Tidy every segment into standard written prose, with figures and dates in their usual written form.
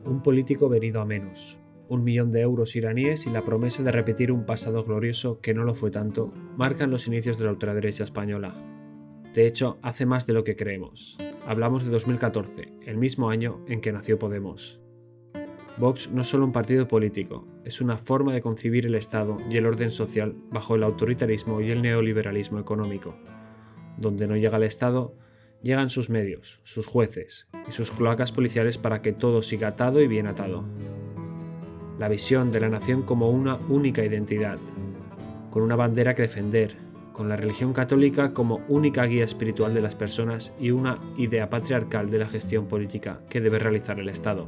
Un político venido a menos, 1.000.000 de euros iraníes y la promesa de repetir un pasado glorioso que no lo fue tanto, marcan los inicios de la ultraderecha española. De hecho, hace más de lo que creemos. Hablamos de 2014, el mismo año en que nació Podemos. Vox no es solo un partido político, es una forma de concebir el Estado y el orden social bajo el autoritarismo y el neoliberalismo económico. Donde no llega el Estado, llegan sus medios, sus jueces y sus cloacas policiales para que todo siga atado y bien atado. La visión de la nación como una única identidad, con una bandera que defender, con la religión católica como única guía espiritual de las personas y una idea patriarcal de la gestión política que debe realizar el Estado.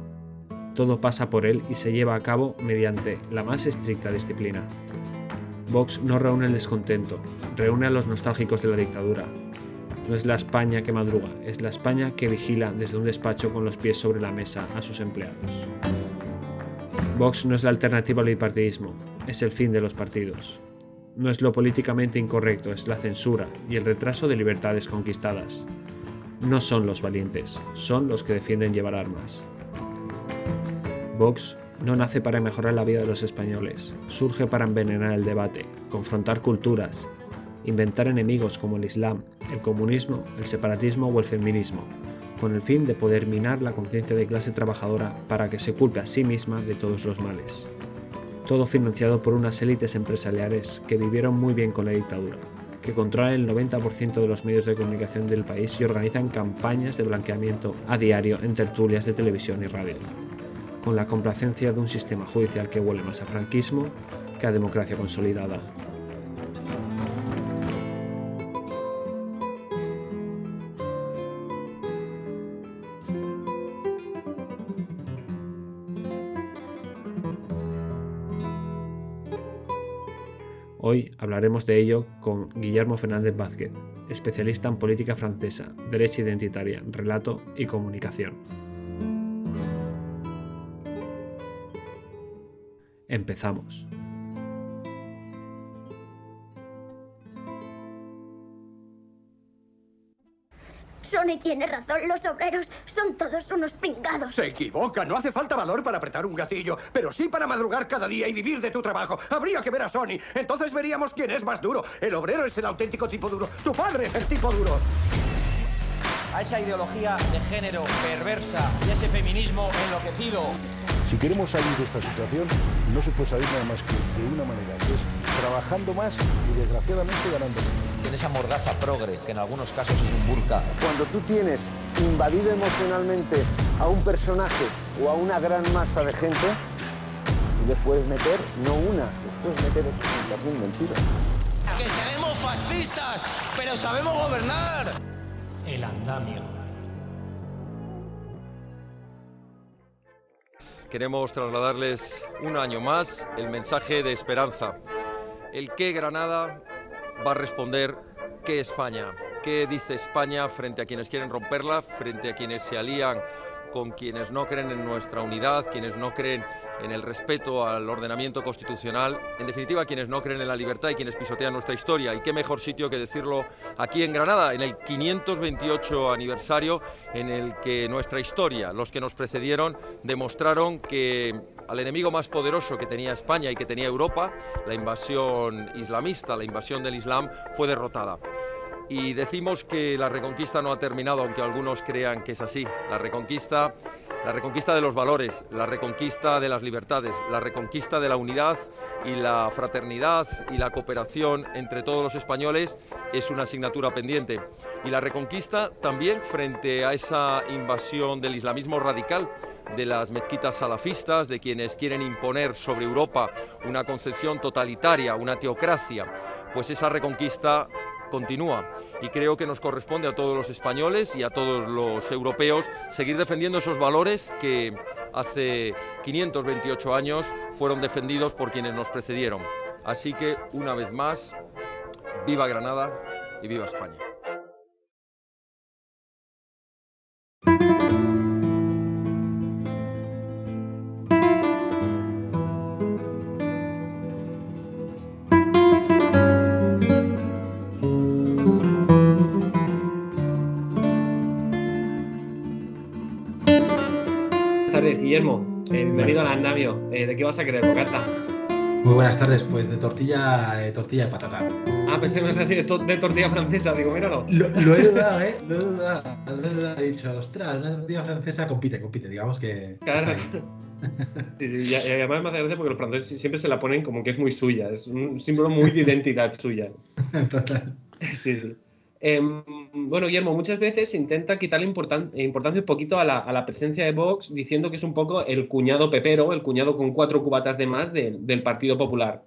Todo pasa por él y se lleva a cabo mediante la más estricta disciplina. Vox no reúne el descontento, reúne a los nostálgicos de la dictadura. No es la España que madruga, es la España que vigila desde un despacho con los pies sobre la mesa a sus empleados. Vox no es la alternativa al bipartidismo, es el fin de los partidos. No es lo políticamente incorrecto, es la censura y el retraso de libertades conquistadas. No son los valientes, son los que defienden llevar armas. Vox no nace para mejorar la vida de los españoles, surge para envenenar el debate, confrontar culturas, inventar enemigos como el Islam, el comunismo, el separatismo o el feminismo, con el fin de poder minar la conciencia de clase trabajadora para que se culpe a sí misma de todos los males. Todo financiado por unas élites empresariales que vivieron muy bien con la dictadura, que controlan el 90% de los medios de comunicación del país y organizan campañas de blanqueamiento a diario en tertulias de televisión y radio, con la complacencia de un sistema judicial que huele más a franquismo que a democracia consolidada. Hoy hablaremos de ello con Guillermo Fernández Vázquez, especialista en política francesa, derecha identitaria, relato y comunicación. Empezamos. Sonny tiene razón, los obreros son todos unos pringados. Se equivoca, no hace falta valor para apretar un gatillo, pero sí para madrugar cada día y vivir de tu trabajo. Habría que ver a Sonny, entonces veríamos quién es más duro. El obrero es el auténtico tipo duro, tu padre es el tipo duro. A esa ideología de género perversa y ese feminismo enloquecido. Si queremos salir de esta situación, no se puede salir nada más que de una manera, que es trabajando más y desgraciadamente ganando menos. En esa mordaza progre, que en algunos casos es un burka. Cuando tú tienes invadido emocionalmente a un personaje o a una gran masa de gente, tú le puedes meter, no una, les puedes meter 800.000 mentiras. ¡Que seremos fascistas, pero sabemos gobernar! El andamio. Queremos trasladarles un año más el mensaje de esperanza. El qué Granada va a responder qué España. ¿Qué dice España frente a quienes quieren romperla, frente a quienes se alían con quienes no creen en nuestra unidad, quienes no creen en el respeto al ordenamiento constitucional, en definitiva quienes no creen en la libertad y quienes pisotean nuestra historia? Y qué mejor sitio que decirlo aquí en Granada, en el 528 aniversario en el que nuestra historia, los que nos precedieron, demostraron que al enemigo más poderoso que tenía España y que tenía Europa, la invasión islamista, la invasión del Islam, fue derrotada. Y decimos que la reconquista no ha terminado, aunque algunos crean que es así. La reconquista de los valores, la reconquista de las libertades, la reconquista de la unidad y la fraternidad y la cooperación entre todos los españoles es una asignatura pendiente. Y la reconquista también frente a esa invasión del islamismo radical, de las mezquitas salafistas, de quienes quieren imponer sobre Europa una concepción totalitaria, una teocracia, pues esa reconquista continúa y creo que nos corresponde a todos los españoles y a todos los europeos seguir defendiendo esos valores que hace 528 años fueron defendidos por quienes nos precedieron. Así que, una vez más, viva Granada y viva España. Buenas tardes, Guillermo. Bienvenido al andamio. ¿De qué vas a querer, bocata? Muy buenas tardes, pues de tortilla de patata. Ah, pensé que me ibas a decir de tortilla francesa, digo, míralo. Lo he dudado, Lo he dudado. He dicho, ostras, una tortilla francesa compite, digamos que... Claro. Sí, y además me hace gracia porque los franceses siempre se la ponen como que es muy suya, es un símbolo muy de identidad suya. Total. Sí. Bueno, Guillermo, muchas veces se intenta quitarle importancia un poquito a la presencia de Vox, diciendo que es un poco el cuñado pepero, el cuñado con 4 cubatas de más del Partido Popular.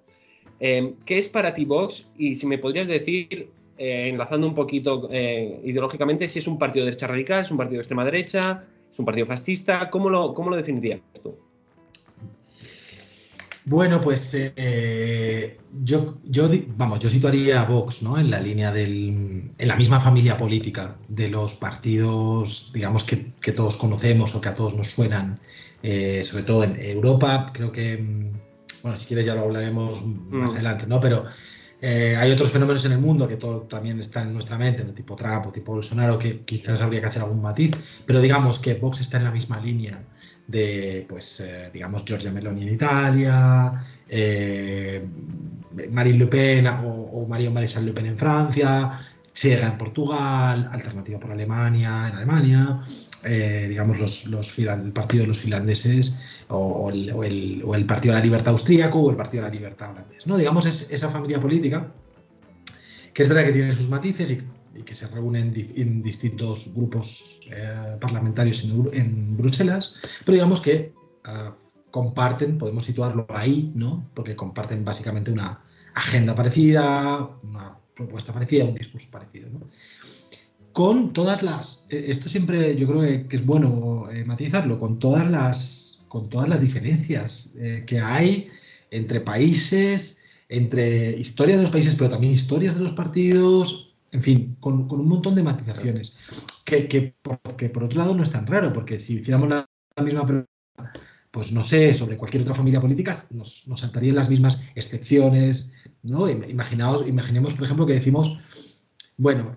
¿Qué es para ti Vox? Y si me podrías decir, enlazando un poquito ideológicamente, si es un partido de derecha radical, es un partido de extrema derecha, es un partido fascista, ¿cómo lo definirías tú? Bueno, pues yo situaría a Vox, ¿no? En la línea en la misma familia política de los partidos, digamos, que todos conocemos o que a todos nos suenan, sobre todo en Europa. Creo que, bueno, si quieres ya lo hablaremos más adelante, ¿no? Pero hay otros fenómenos en el mundo que también están en nuestra mente, ¿no? Tipo Trump o tipo Bolsonaro, que quizás habría que hacer algún matiz, pero digamos que Vox está en la misma línea de, pues, digamos, Giorgia Meloni en Italia, Marine Le Pen o Marisol Le Pen en Francia, Chega en Portugal, Alternativa por Alemania en Alemania, digamos, el partido de los finlandeses o el Partido de la Libertad austríaco o el Partido de la Libertad holandés, ¿no? Digamos, es esa familia política que es verdad que tiene sus matices y que se reúnen en distintos grupos parlamentarios en Bruselas, pero digamos que comparten, podemos situarlo ahí, ¿no? Porque comparten básicamente una agenda parecida, una propuesta parecida, un discurso parecido, ¿no? Con todas esto siempre yo creo que es bueno matizarlo, con todas las diferencias que hay entre países, entre historias de los países, pero también historias de los partidos, en fin, con un montón de matizaciones, que por otro lado no es tan raro, porque si hiciéramos la misma pregunta, pues no sé, sobre cualquier otra familia política, nos saltarían las mismas excepciones, ¿no? Imaginemos, por ejemplo, que decimos, bueno,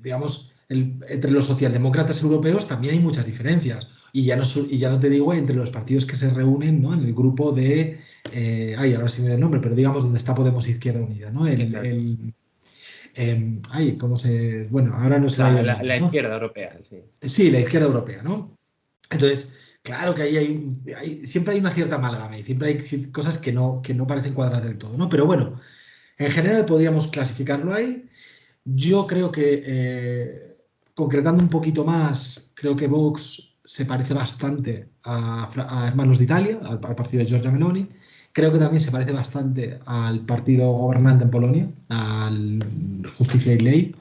digamos, entre los socialdemócratas europeos también hay muchas diferencias, y ya no te digo entre los partidos que se reúnen, ¿no? En el grupo de, ahora sí me da el nombre, pero digamos donde está Podemos Izquierda Unida, ¿no? Bueno, ahora no sé. La izquierda europea, sí. Sí, la izquierda europea, ¿no? Entonces, claro que ahí siempre hay una cierta amalgama y siempre hay cosas que no parecen cuadrar del todo, ¿no? Pero bueno, en general podríamos clasificarlo ahí. Yo creo que, concretando un poquito más, creo que Vox se parece bastante a Hermanos de Italia, al partido de Giorgia Meloni. Creo que también se parece bastante al partido gobernante en Polonia, al Justicia y Ley,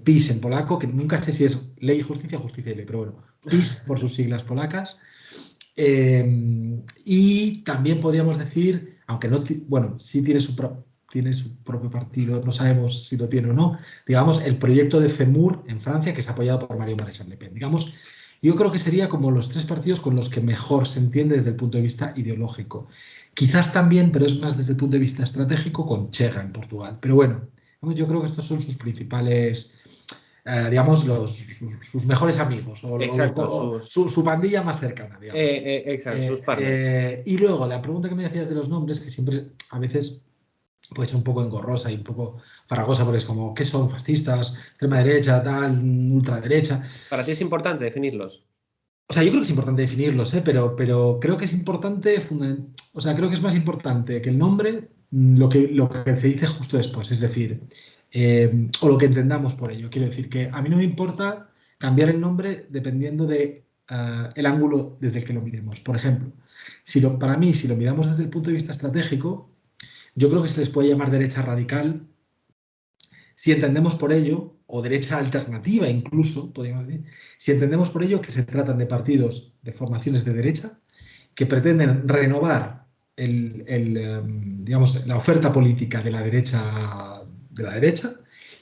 PiS en polaco, que nunca sé si es Ley y Justicia o Justicia y Ley, pero bueno, PiS por sus siglas polacas. Y también podríamos decir, aunque no, bueno, sí tiene su propio partido, no sabemos si lo tiene o no, digamos, el proyecto de FEMUR en Francia, que es apoyado por Marisol Le Pen. Digamos, yo creo que sería como los 3 partidos con los que mejor se entiende desde el punto de vista ideológico. Quizás también, pero es más desde el punto de vista estratégico, con Chega en Portugal. Pero bueno, yo creo que estos son sus principales, digamos, sus mejores amigos, o su pandilla más cercana, digamos. Exacto, sus partners. Y luego, la pregunta que me decías de los nombres, que siempre, a veces, puede ser un poco engorrosa y un poco farragosa, porque es como, ¿qué son? ¿Fascistas? ¿Extrema derecha? ¿Tal? ¿Ultraderecha? ¿Para ti es importante definirlos? O sea, yo creo que es importante definirlos, pero creo que es importante, o sea, creo que es más importante que el nombre, lo que se dice justo después, es decir, o lo que entendamos por ello. Quiero decir que a mí no me importa cambiar el nombre dependiendo de el ángulo desde el que lo miremos. Por ejemplo, para mí, si lo miramos desde el punto de vista estratégico, yo creo que se les puede llamar derecha radical si entendemos por ello, o derecha alternativa incluso, podríamos decir, si entendemos por ello que se tratan de partidos, de formaciones de derecha, que pretenden renovar digamos, la oferta política de la derecha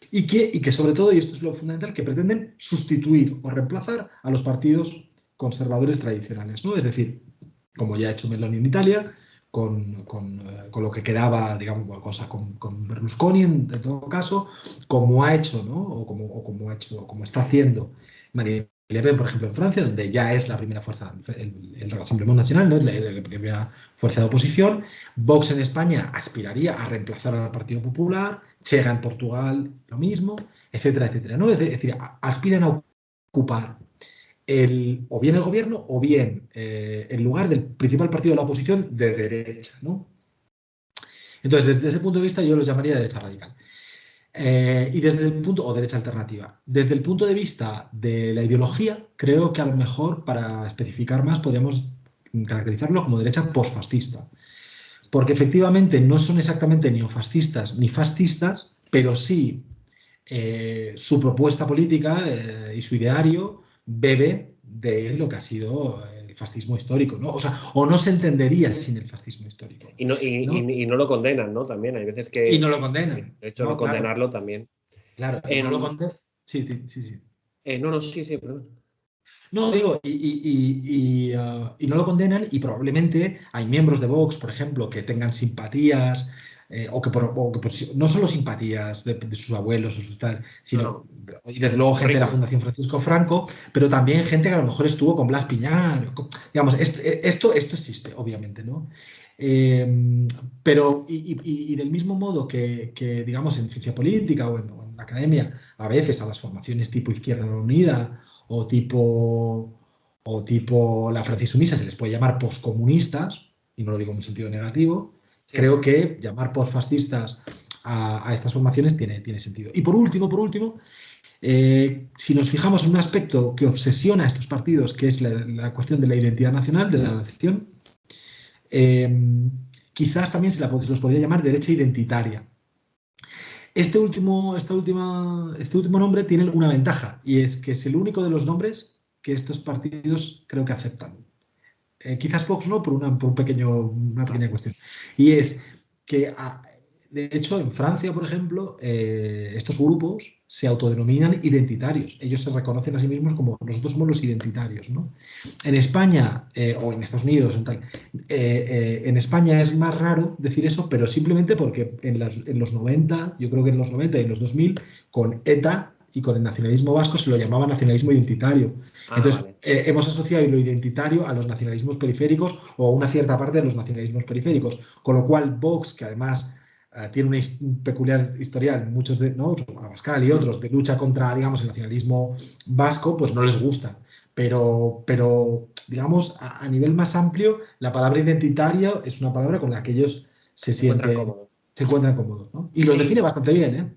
y que sobre todo, y esto es lo fundamental, que pretenden sustituir o reemplazar a los partidos conservadores tradicionales, ¿no? Es decir, como ya ha hecho Meloni en Italia, con lo que quedaba, digamos, con Berlusconi en todo caso, como ha hecho, ¿no? O como está haciendo Marine Le Pen, por ejemplo, en Francia, donde ya es la primera fuerza, el Rassemblement National, ¿no? La primera fuerza de oposición. Vox en España aspiraría a reemplazar al Partido Popular, Chega en Portugal, lo mismo, etcétera, etcétera, ¿no? Es decir, aspiran a ocupar o bien el gobierno o bien el lugar del principal partido de la oposición de derecha, ¿no? Entonces, desde ese punto de vista, yo los llamaría derecha radical. Y desde el punto, o derecha alternativa. Desde el punto de vista de la ideología, creo que a lo mejor, para especificar más, podríamos caracterizarlo como derecha posfascista. Porque efectivamente no son exactamente neofascistas ni fascistas, pero sí su propuesta política y su ideario bebe de lo que ha sido el fascismo histórico, ¿no? O sea, o no se entendería sin el fascismo histórico. Y no lo condenan, ¿no? También hay veces que... Y no lo condenan. De hecho, No, no condenarlo también. Claro, y no lo condenan. Sí. Sí, perdón. No, digo, y no lo condenan, y probablemente hay miembros de Vox, por ejemplo, que tengan simpatías, no solo simpatías de sus abuelos o sus tal, sino, y desde luego gente de la Fundación Francisco Franco, pero también gente que a lo mejor estuvo con Blas Piñar, digamos, esto existe, obviamente, ¿no? Pero, y del mismo modo que, digamos, en ciencia política o en la academia, a veces a las formaciones tipo Izquierda Unida o tipo la Francisco Misa se les puede llamar poscomunistas, y no lo digo en un sentido negativo, creo que llamar posfascistas a estas formaciones tiene sentido. Y por último, si nos fijamos en un aspecto que obsesiona a estos partidos, que es la cuestión de la identidad nacional, de la nación, quizás también se los podría llamar derecha identitaria. Este último nombre tiene una ventaja, y es que es el único de los nombres que estos partidos creo que aceptan. Quizás Vox no, por una pequeña cuestión. Y es que, de hecho, en Francia, por ejemplo, estos grupos se autodenominan identitarios. Ellos se reconocen a sí mismos como nosotros somos los identitarios, ¿no? En España, o en Estados Unidos, en España es más raro decir eso, pero simplemente porque en los 90, yo creo que en los 90 y en los 2000, con ETA y con el nacionalismo vasco se lo llamaba nacionalismo identitario. Entonces, vale. Hemos asociado lo identitario a los nacionalismos periféricos o a una cierta parte de los nacionalismos periféricos, con lo cual Vox, que además tiene un peculiar historial, muchos ¿no? Abascal y otros, de lucha contra, digamos, el nacionalismo vasco, pues no les gusta. Pero digamos, a nivel más amplio, la palabra identitario es una palabra con la que ellos se encuentran cómodos, ¿no? Y los define bastante bien, ¿eh?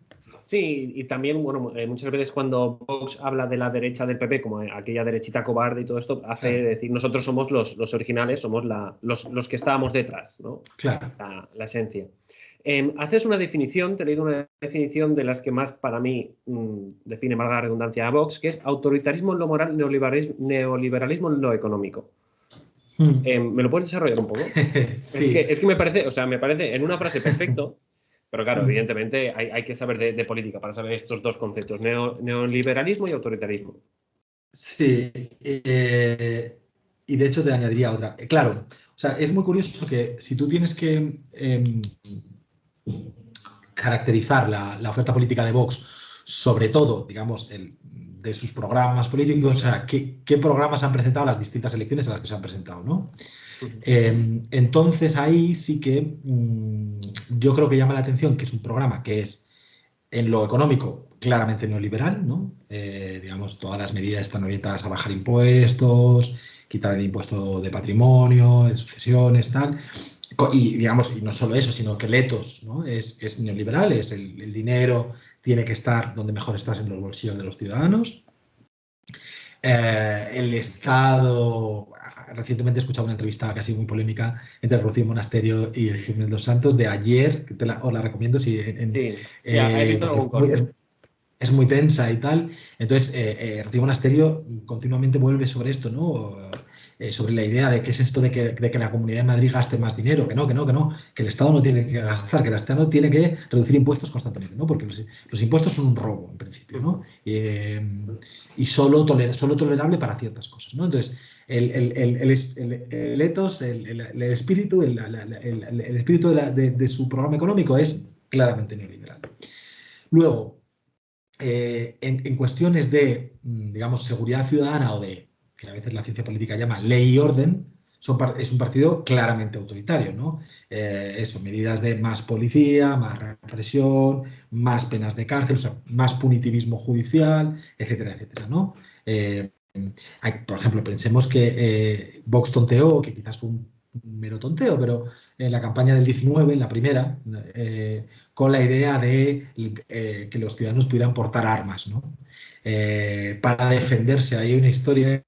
Sí, y también, bueno, muchas veces cuando Vox habla de la derecha del PP, como aquella derechita cobarde y todo esto, hace decir, nosotros somos los originales, somos los que estábamos detrás, ¿no? Claro. La esencia. Haces una definición, te he leído una definición de las que más para mí define, valga la redundancia, a Vox, que es autoritarismo en lo moral, neoliberalismo en lo económico. ¿Me lo puedes desarrollar un poco? Sí. Es que me parece en una frase perfecto, pero claro, evidentemente hay que saber de política para saber estos dos conceptos, neoliberalismo y autoritarismo. Sí, y de hecho te añadiría otra. Claro, o sea, es muy curioso que si tú tienes que caracterizar la oferta política de Vox, sobre todo, digamos, de sus programas políticos, o sea, qué programas han presentado las distintas elecciones a las que se han presentado, ¿no? Entonces ahí sí que yo creo que llama la atención que es un programa que es en lo económico claramente neoliberal, ¿no? Digamos, todas las medidas están orientadas a bajar impuestos, quitar el impuesto de patrimonio, de sucesiones, tal. Y digamos, y no solo eso, sino que el ethos, ¿no? es neoliberal, es el dinero tiene que estar donde mejor estás, en los bolsillos de los ciudadanos. El Estado, recientemente he escuchado una entrevista casi muy polémica entre Rocío Monasterio y el Jiménez dos Santos de ayer, que os la recomiendo si es muy tensa y tal. Entonces, Rocío Monasterio continuamente vuelve sobre esto, ¿no? Sobre la idea de qué es esto de que la Comunidad de Madrid gaste más dinero, que el Estado no tiene que gastar, que el Estado tiene que reducir impuestos constantemente, ¿no? Porque los impuestos son un robo, en principio, ¿no? Y solo tolerable para ciertas cosas, ¿no? Entonces, el ethos, el espíritu, el espíritu de su programa económico es claramente neoliberal. Luego, en cuestiones de digamos, seguridad ciudadana o de, que a veces la ciencia política llama ley y orden, es un partido claramente autoritario, ¿no? Eso, medidas de más policía, más represión, más penas de cárcel, o sea, más punitivismo judicial, etcétera, etcétera, ¿no? Por ejemplo, pensemos que Vox tonteó, que quizás fue un mero tonteo, pero en la campaña del 19, en la primera, con la idea de que los ciudadanos pudieran portar armas, ¿no? Para defenderse. Hay una historia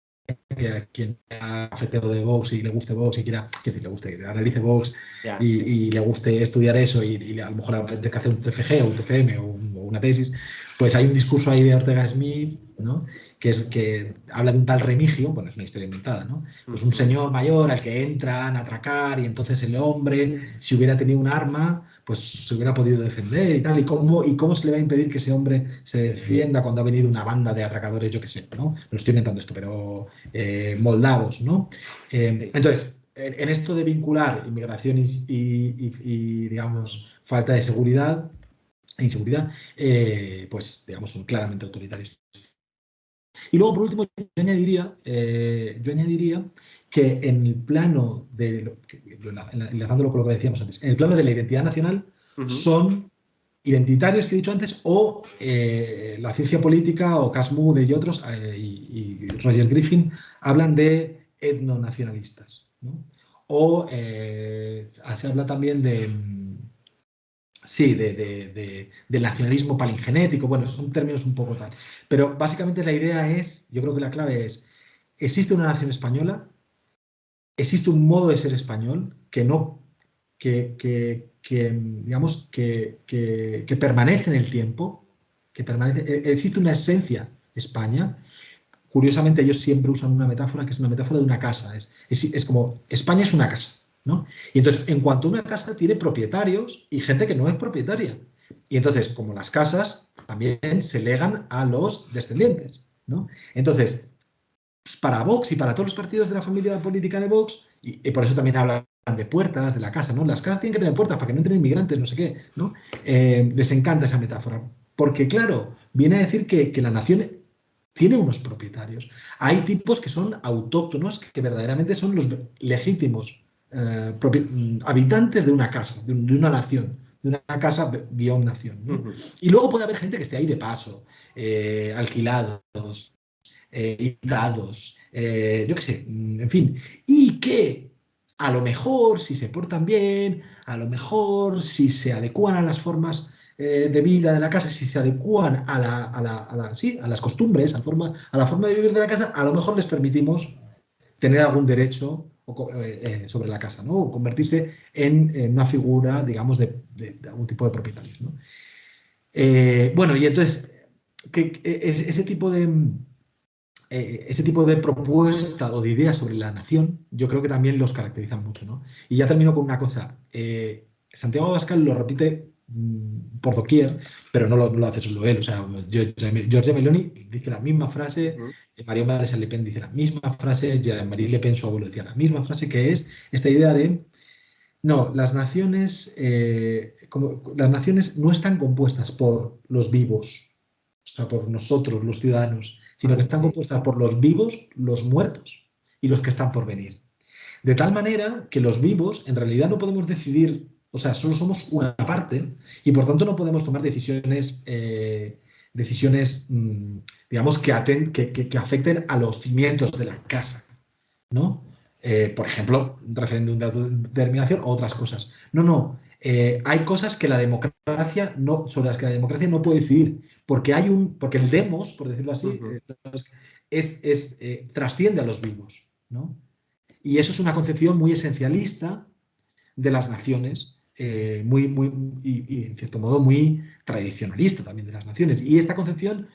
que a quien sea cafetero de Vox y le guste Vox y quiera, que decir, le guste, que analice Vox y le guste estudiar eso y a lo mejor apetece que hacer un TFG o un TFM o una tesis, pues hay un discurso ahí de Ortega Smith, ¿no? Que habla de un tal Remigio, bueno, es una historia inventada, ¿no? Pues un señor mayor al que entran a atracar y entonces el hombre, si hubiera tenido un arma, pues se hubiera podido defender y tal. ¿Y cómo se le va a impedir que ese hombre se defienda cuando ha venido una banda de atracadores, yo qué sé, ¿no? Me lo estoy inventando esto, pero moldavos, ¿no? Entonces, en esto de vincular inmigración y digamos, falta de seguridad e inseguridad, pues, digamos, son claramente autoritarios. Y luego, por último, yo añadiría que en el plano de, enlazándolo con lo que decíamos antes, en el plano de la identidad nacional son identitarios que he dicho antes o la ciencia política o Casmud y otros y Roger Griffin hablan de etnonacionalistas, ¿no? O se habla también de del nacionalismo palingenético. Bueno, son términos un poco tal. Pero básicamente la idea es, yo creo que la clave es, existe una nación española, existe un modo de ser español digamos, que permanece en el tiempo, existe una esencia España. Curiosamente, ellos siempre usan una metáfora que es una metáfora de una casa. Es como, España es una casa, ¿no? Y entonces, en cuanto una casa tiene propietarios y gente que no es propietaria. Y entonces, como las casas, también se legan a los descendientes, ¿no? Entonces, para Vox y para todos los partidos de la familia política de Vox, y por eso también hablan de puertas, de la casa, ¿no? Las casas tienen que tener puertas para que no entren inmigrantes, no sé qué, ¿no? Les encanta esa metáfora. Porque, claro, viene a decir que la nación tiene unos propietarios. Hay tipos que son autóctonos, que verdaderamente son los legítimos habitantes de una casa, de una nación, de una casa guión nación, ¿no? Y luego puede haber gente que esté ahí de paso, alquilados, invitados, yo qué sé, en fin, y que a lo mejor si se portan bien, a lo mejor si se adecúan a las formas de vida de la casa, si se adecúan a las costumbres, a la forma de vivir de la casa, a lo mejor les permitimos tener algún derecho sobre la casa, ¿no? O convertirse en una figura, digamos, de algún tipo de propietarios, ¿no? Bueno, y entonces, ese tipo de propuesta o de ideas sobre la nación, yo creo que también los caracterizan mucho, ¿no? Y ya termino con una cosa. Santiago Abascal lo repite por doquier, pero no lo hace solo él. O sea, Giorgia Meloni dice la misma frase, Marion Maréchal Le Pen dice la misma frase, Jean-Marie Le Pen, su abuelo, decía la misma frase, que es esta idea de no, las naciones no están compuestas por los vivos, o sea, por nosotros, los ciudadanos, sino que están compuestas por los vivos, los muertos y los que están por venir. De tal manera que los vivos en realidad no podemos decidir, o sea, solo somos una parte y por tanto no podemos tomar decisiones, digamos, que afecten a los cimientos de la casa, ¿no? Por ejemplo, un referéndum de autodeterminación o otras cosas. No. Hay cosas que la democracia sobre las que la democracia no puede decidir, porque el demos, por decirlo así, trasciende a los vivos, ¿no? Y eso es una concepción muy esencialista de las naciones, y en cierto modo muy tradicionalista también de las naciones. Y esta concepción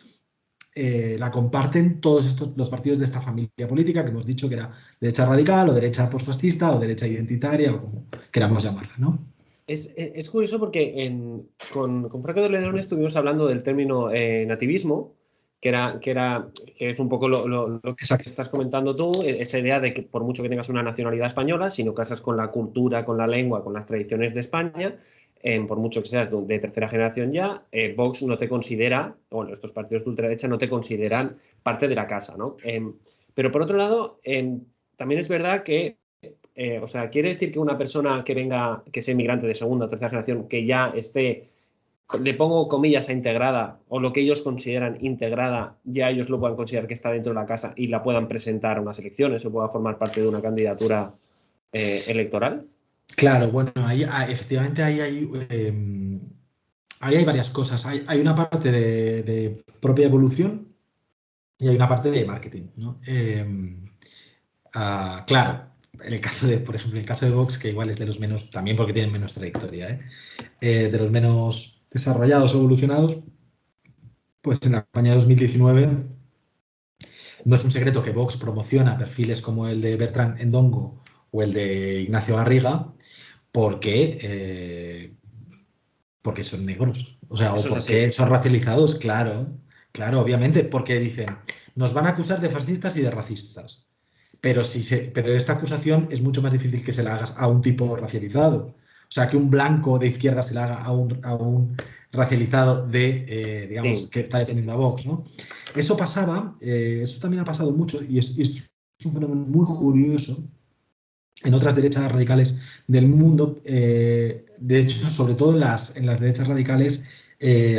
la comparten todos los partidos de esta familia política que hemos dicho que era derecha radical o derecha postfascista o derecha identitaria o como queramos llamarla, ¿no? Es curioso porque con Franco de León estuvimos hablando del término nativismo, que es un poco lo que estás comentando tú, esa idea de que por mucho que tengas una nacionalidad española, si no casas con la cultura, con la lengua, con las tradiciones de España, por mucho que seas de tercera generación ya, Vox no te considera, bueno, estos partidos de ultraderecha no te consideran parte de la casa, ¿no? Pero por otro lado, también es verdad que, o sea, quiere decir que una persona que venga, que sea inmigrante de segunda o tercera generación, que ya esté, le pongo comillas a integrada, o lo que ellos consideran integrada, ya ellos lo puedan considerar que está dentro de la casa y la puedan presentar a unas elecciones o pueda formar parte de una candidatura electoral. Claro, bueno, efectivamente ahí hay varias cosas. Hay una parte de propia evolución y hay una parte de marketing, ¿no? Claro, en el caso de, por ejemplo, el caso de Vox, que igual es de los menos, también porque tienen menos trayectoria, de los menos desarrollados o evolucionados, pues en la campaña de 2019 no es un secreto que Vox promociona perfiles como el de Bertrand Endongo o el de Ignacio Garriga porque, porque son negros, o sea, o Eso es porque así. son racializados, claro, claro, obviamente, porque dicen, nos van a acusar de fascistas y de racistas. Pero esta acusación es mucho más difícil que se la hagas a un tipo racializado. O sea, que un blanco de izquierda se la haga a un racializado digamos, Sí. que está defendiendo a Vox, ¿no? Eso pasaba, eso también ha pasado mucho y es un fenómeno muy curioso en otras derechas radicales del mundo, de hecho, sobre todo en las derechas radicales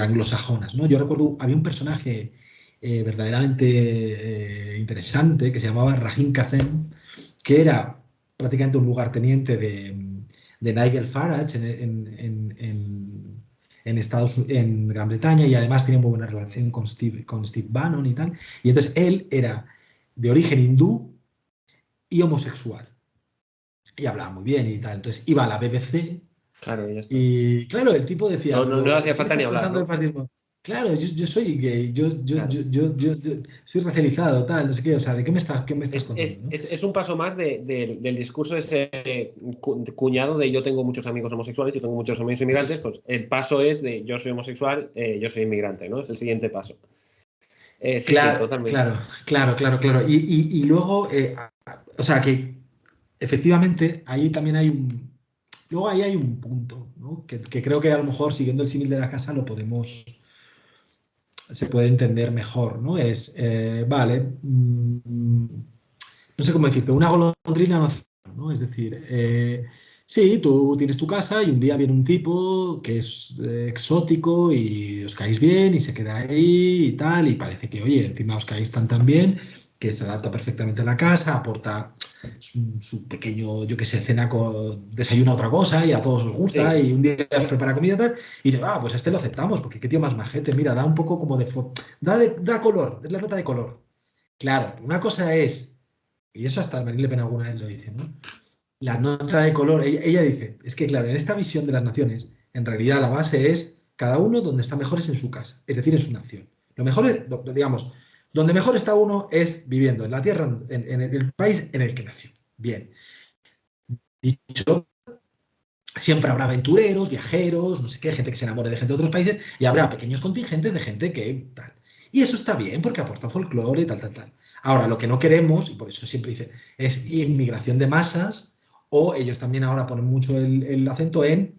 anglosajonas, ¿no? Yo recuerdo, había un personaje verdaderamente interesante que se llamaba Rahim Kassem, que era prácticamente un lugarteniente de Nigel Farage en Gran Bretaña y además tenía muy buena relación con Steve Bannon y tal. Y entonces él era de origen hindú y homosexual y hablaba muy bien y tal. Entonces iba a la BBC Claro, ya está. y claro, el tipo decía, No pero hacía ¿qué me falta ni estás hablar, contando de ¿no? fascismo? Claro, yo soy gay, Claro. yo soy racializado, tal, no sé qué, o sea, ¿de qué me estás contando, no? Es un paso más del discurso ese cuñado de yo tengo muchos amigos homosexuales, yo tengo muchos amigos inmigrantes, pues el paso es de yo soy homosexual, yo soy inmigrante, ¿no? Es el siguiente paso. Sí, sí, Claro, totalmente. claro, claro, claro, claro. Y luego, o sea, que efectivamente ahí también hay luego ahí hay un punto, ¿no? Que creo que a lo mejor siguiendo el símil de la casa se puede entender mejor, ¿no? Vale, no sé cómo decirte, una golondrina no hace verano, ¿no? Es decir, sí, tú tienes tu casa y un día viene un tipo que es exótico y os caéis bien y se queda ahí y tal, y parece que, oye, encima os caéis tan bien que se adapta perfectamente a la casa, aporta su pequeño, yo qué sé, cena con desayuna otra cosa y a todos os gusta Sí, y un día os prepara comida y tal, y dice, pues a este lo aceptamos porque qué tío más majete, mira, da un poco como da color, es la nota de color. Claro, una cosa es y eso hasta Marine Le Pen alguna vez lo dice, ¿no? La nota de color, ella dice, es que claro, en esta visión de las naciones, en realidad la base es cada uno donde está mejor es en su casa, es decir, en su nación. Lo mejor es, digamos, donde mejor está uno es viviendo en la tierra, en el país en el que nació. Bien. Dicho, siempre habrá aventureros, viajeros, no sé qué, gente que se enamore de gente de otros países y habrá pequeños contingentes de gente que tal. Y eso está bien porque aporta folclore y tal, tal, tal. Ahora, lo que no queremos, y por eso siempre dice, es inmigración de masas, o ellos también ahora ponen mucho el acento en,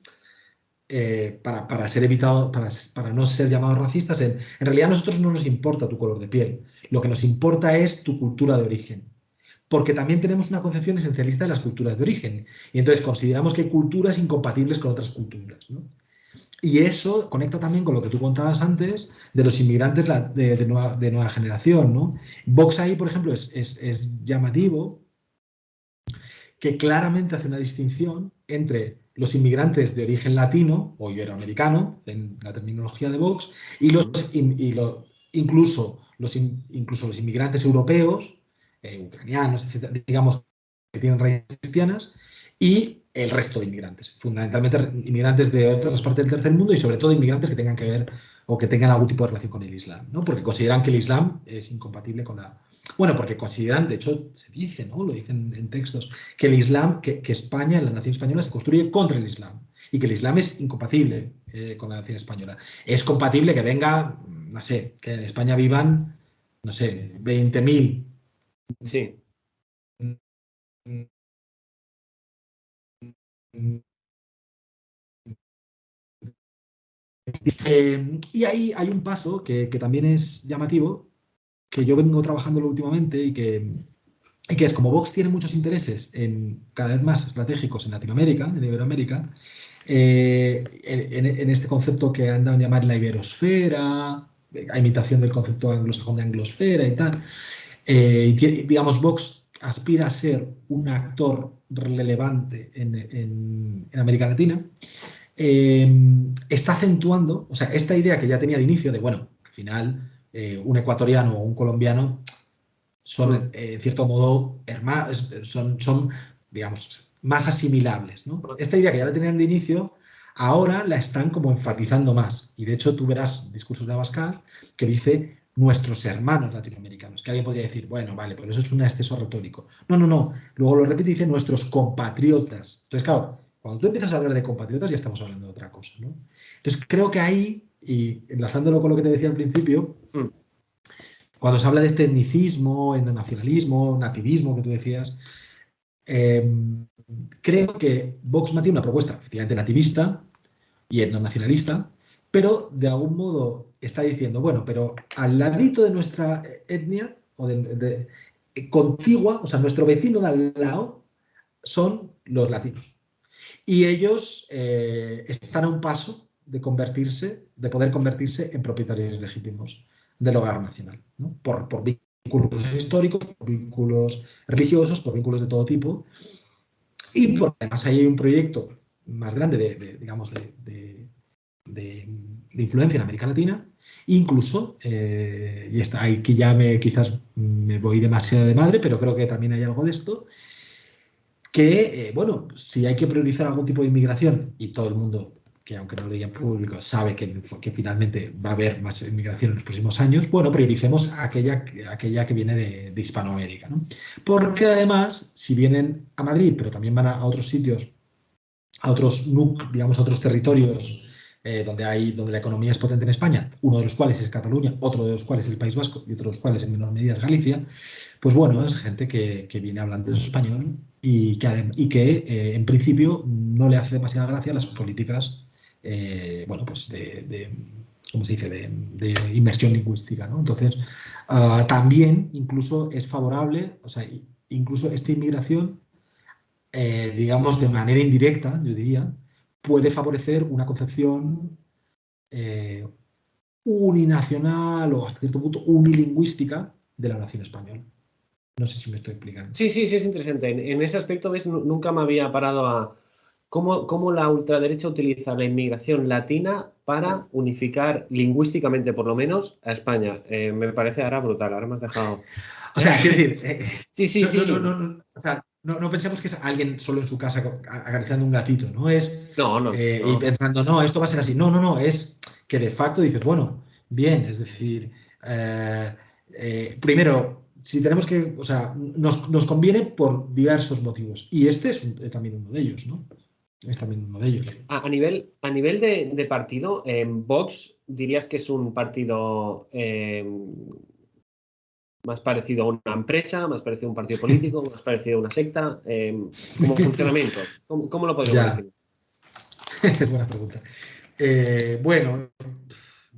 para ser evitado, para no ser llamados racistas, en realidad a nosotros no nos importa tu color de piel, lo que nos importa es tu cultura de origen porque también tenemos una concepción esencialista de las culturas de origen. Y entonces consideramos que hay culturas incompatibles con otras culturas, ¿no? Y eso conecta también con lo que tú contabas antes de los inmigrantes de nueva generación, ¿no? Vox ahí, por ejemplo, es llamativo que claramente hace una distinción entre los inmigrantes de origen latino o iberoamericano, en la terminología de Vox, y incluso los inmigrantes europeos, ucranianos, etcétera, digamos, que tienen raíces cristianas, y el resto de inmigrantes, fundamentalmente inmigrantes de otras partes del tercer mundo y sobre todo inmigrantes que tengan que ver o que tengan algún tipo de relación con el Islam, ¿no? Porque consideran que el Islam es incompatible con la... Bueno, porque consideran, de hecho, se dice, ¿no? Lo dicen en textos, que el Islam, que España, la nación española, se construye contra el Islam y que el Islam es incompatible con la nación española. Es compatible que venga, no sé, que en España vivan, no sé, 20.000 sí. y ahí hay un paso que también es llamativo, que yo vengo trabajándolo últimamente y que es como Vox tiene muchos intereses cada vez más estratégicos en Latinoamérica, en Iberoamérica, en este concepto que han dado a llamar la iberosfera, a imitación del concepto anglosajón de anglosfera y tal. Digamos, Vox aspira a ser un actor relevante en América Latina. Está acentuando, o sea, esta idea que ya tenía de inicio de, bueno, al final un ecuatoriano o un colombiano son, en cierto modo, hermanos, son, digamos, más asimilables, ¿no? Esta idea que ya la tenían de inicio, ahora la están como enfatizando más. Y de hecho tú verás discursos de Abascal que dice nuestros hermanos latinoamericanos, que alguien podría decir, bueno, vale, pero eso es un exceso retórico. No, no, no. Luego lo repite y dice nuestros compatriotas. Entonces, claro, cuando tú empiezas a hablar de compatriotas ya estamos hablando de otra cosa, ¿no? Entonces creo que ahí, y enlazándolo con lo que te decía al principio, cuando se habla de este etnicismo, etnonacionalismo, nativismo que tú decías, creo que Vox mantiene una propuesta efectivamente nativista y etnonacionalista, pero de algún modo está diciendo, bueno, pero al ladito de nuestra etnia, o contigua, o sea, nuestro vecino de al lado, son los latinos. Y ellos están a un paso de poder convertirse en propietarios legítimos del hogar nacional, ¿no? Por vínculos históricos, por vínculos religiosos, por vínculos de todo tipo. Y porque además ahí hay un proyecto más grande de influencia en América Latina, incluso, y está ahí que ya quizás me voy demasiado de madre, pero creo que también hay algo de esto, que, bueno, si hay que priorizar algún tipo de inmigración, y todo el mundo, que aunque no lo diga en público, sabe que finalmente va a haber más inmigración en los próximos años, bueno, prioricemos aquella que viene de Hispanoamérica, ¿no? Porque además, si vienen a Madrid, pero también van a otros sitios, a otros digamos, a otros territorios donde la economía es potente en España, uno de los cuales es Cataluña, otro de los cuales es el País Vasco y otro de los cuales en menor medida es Galicia, pues bueno, es gente que viene hablando español y que en principio no le hace demasiada gracia a las políticas, bueno, pues ¿cómo se dice?, de inmersión lingüística, ¿no? Entonces, también incluso es favorable, o sea, incluso esta inmigración, digamos, de manera indirecta, yo diría, puede favorecer una concepción uninacional o hasta cierto punto unilingüística de la nación española. No sé si me estoy explicando. Sí, es interesante. En ese aspecto, ¿ves? Nunca me había parado a cómo la ultraderecha utiliza la inmigración latina para unificar lingüísticamente, por lo menos, a España. Me parece ahora brutal. Ahora me has dejado... O sea, quiero decir... sí. No, o sea, no pensemos que es alguien solo en su casa acariciando un gatito, ¿no? Es... No. Y pensando, no, esto va a ser así. No, es que de facto dices, bueno, bien, es decir, primero, si tenemos que, o sea, nos conviene por diversos motivos. Y este es también uno de ellos, ¿no? Es también uno de ellos. A nivel de partido, Vox, ¿dirías que es un partido más parecido a una empresa, más parecido a un partido político, más parecido a una secta? Como funcionamiento, ¿cómo lo podríamos decir? Es buena pregunta. Bueno,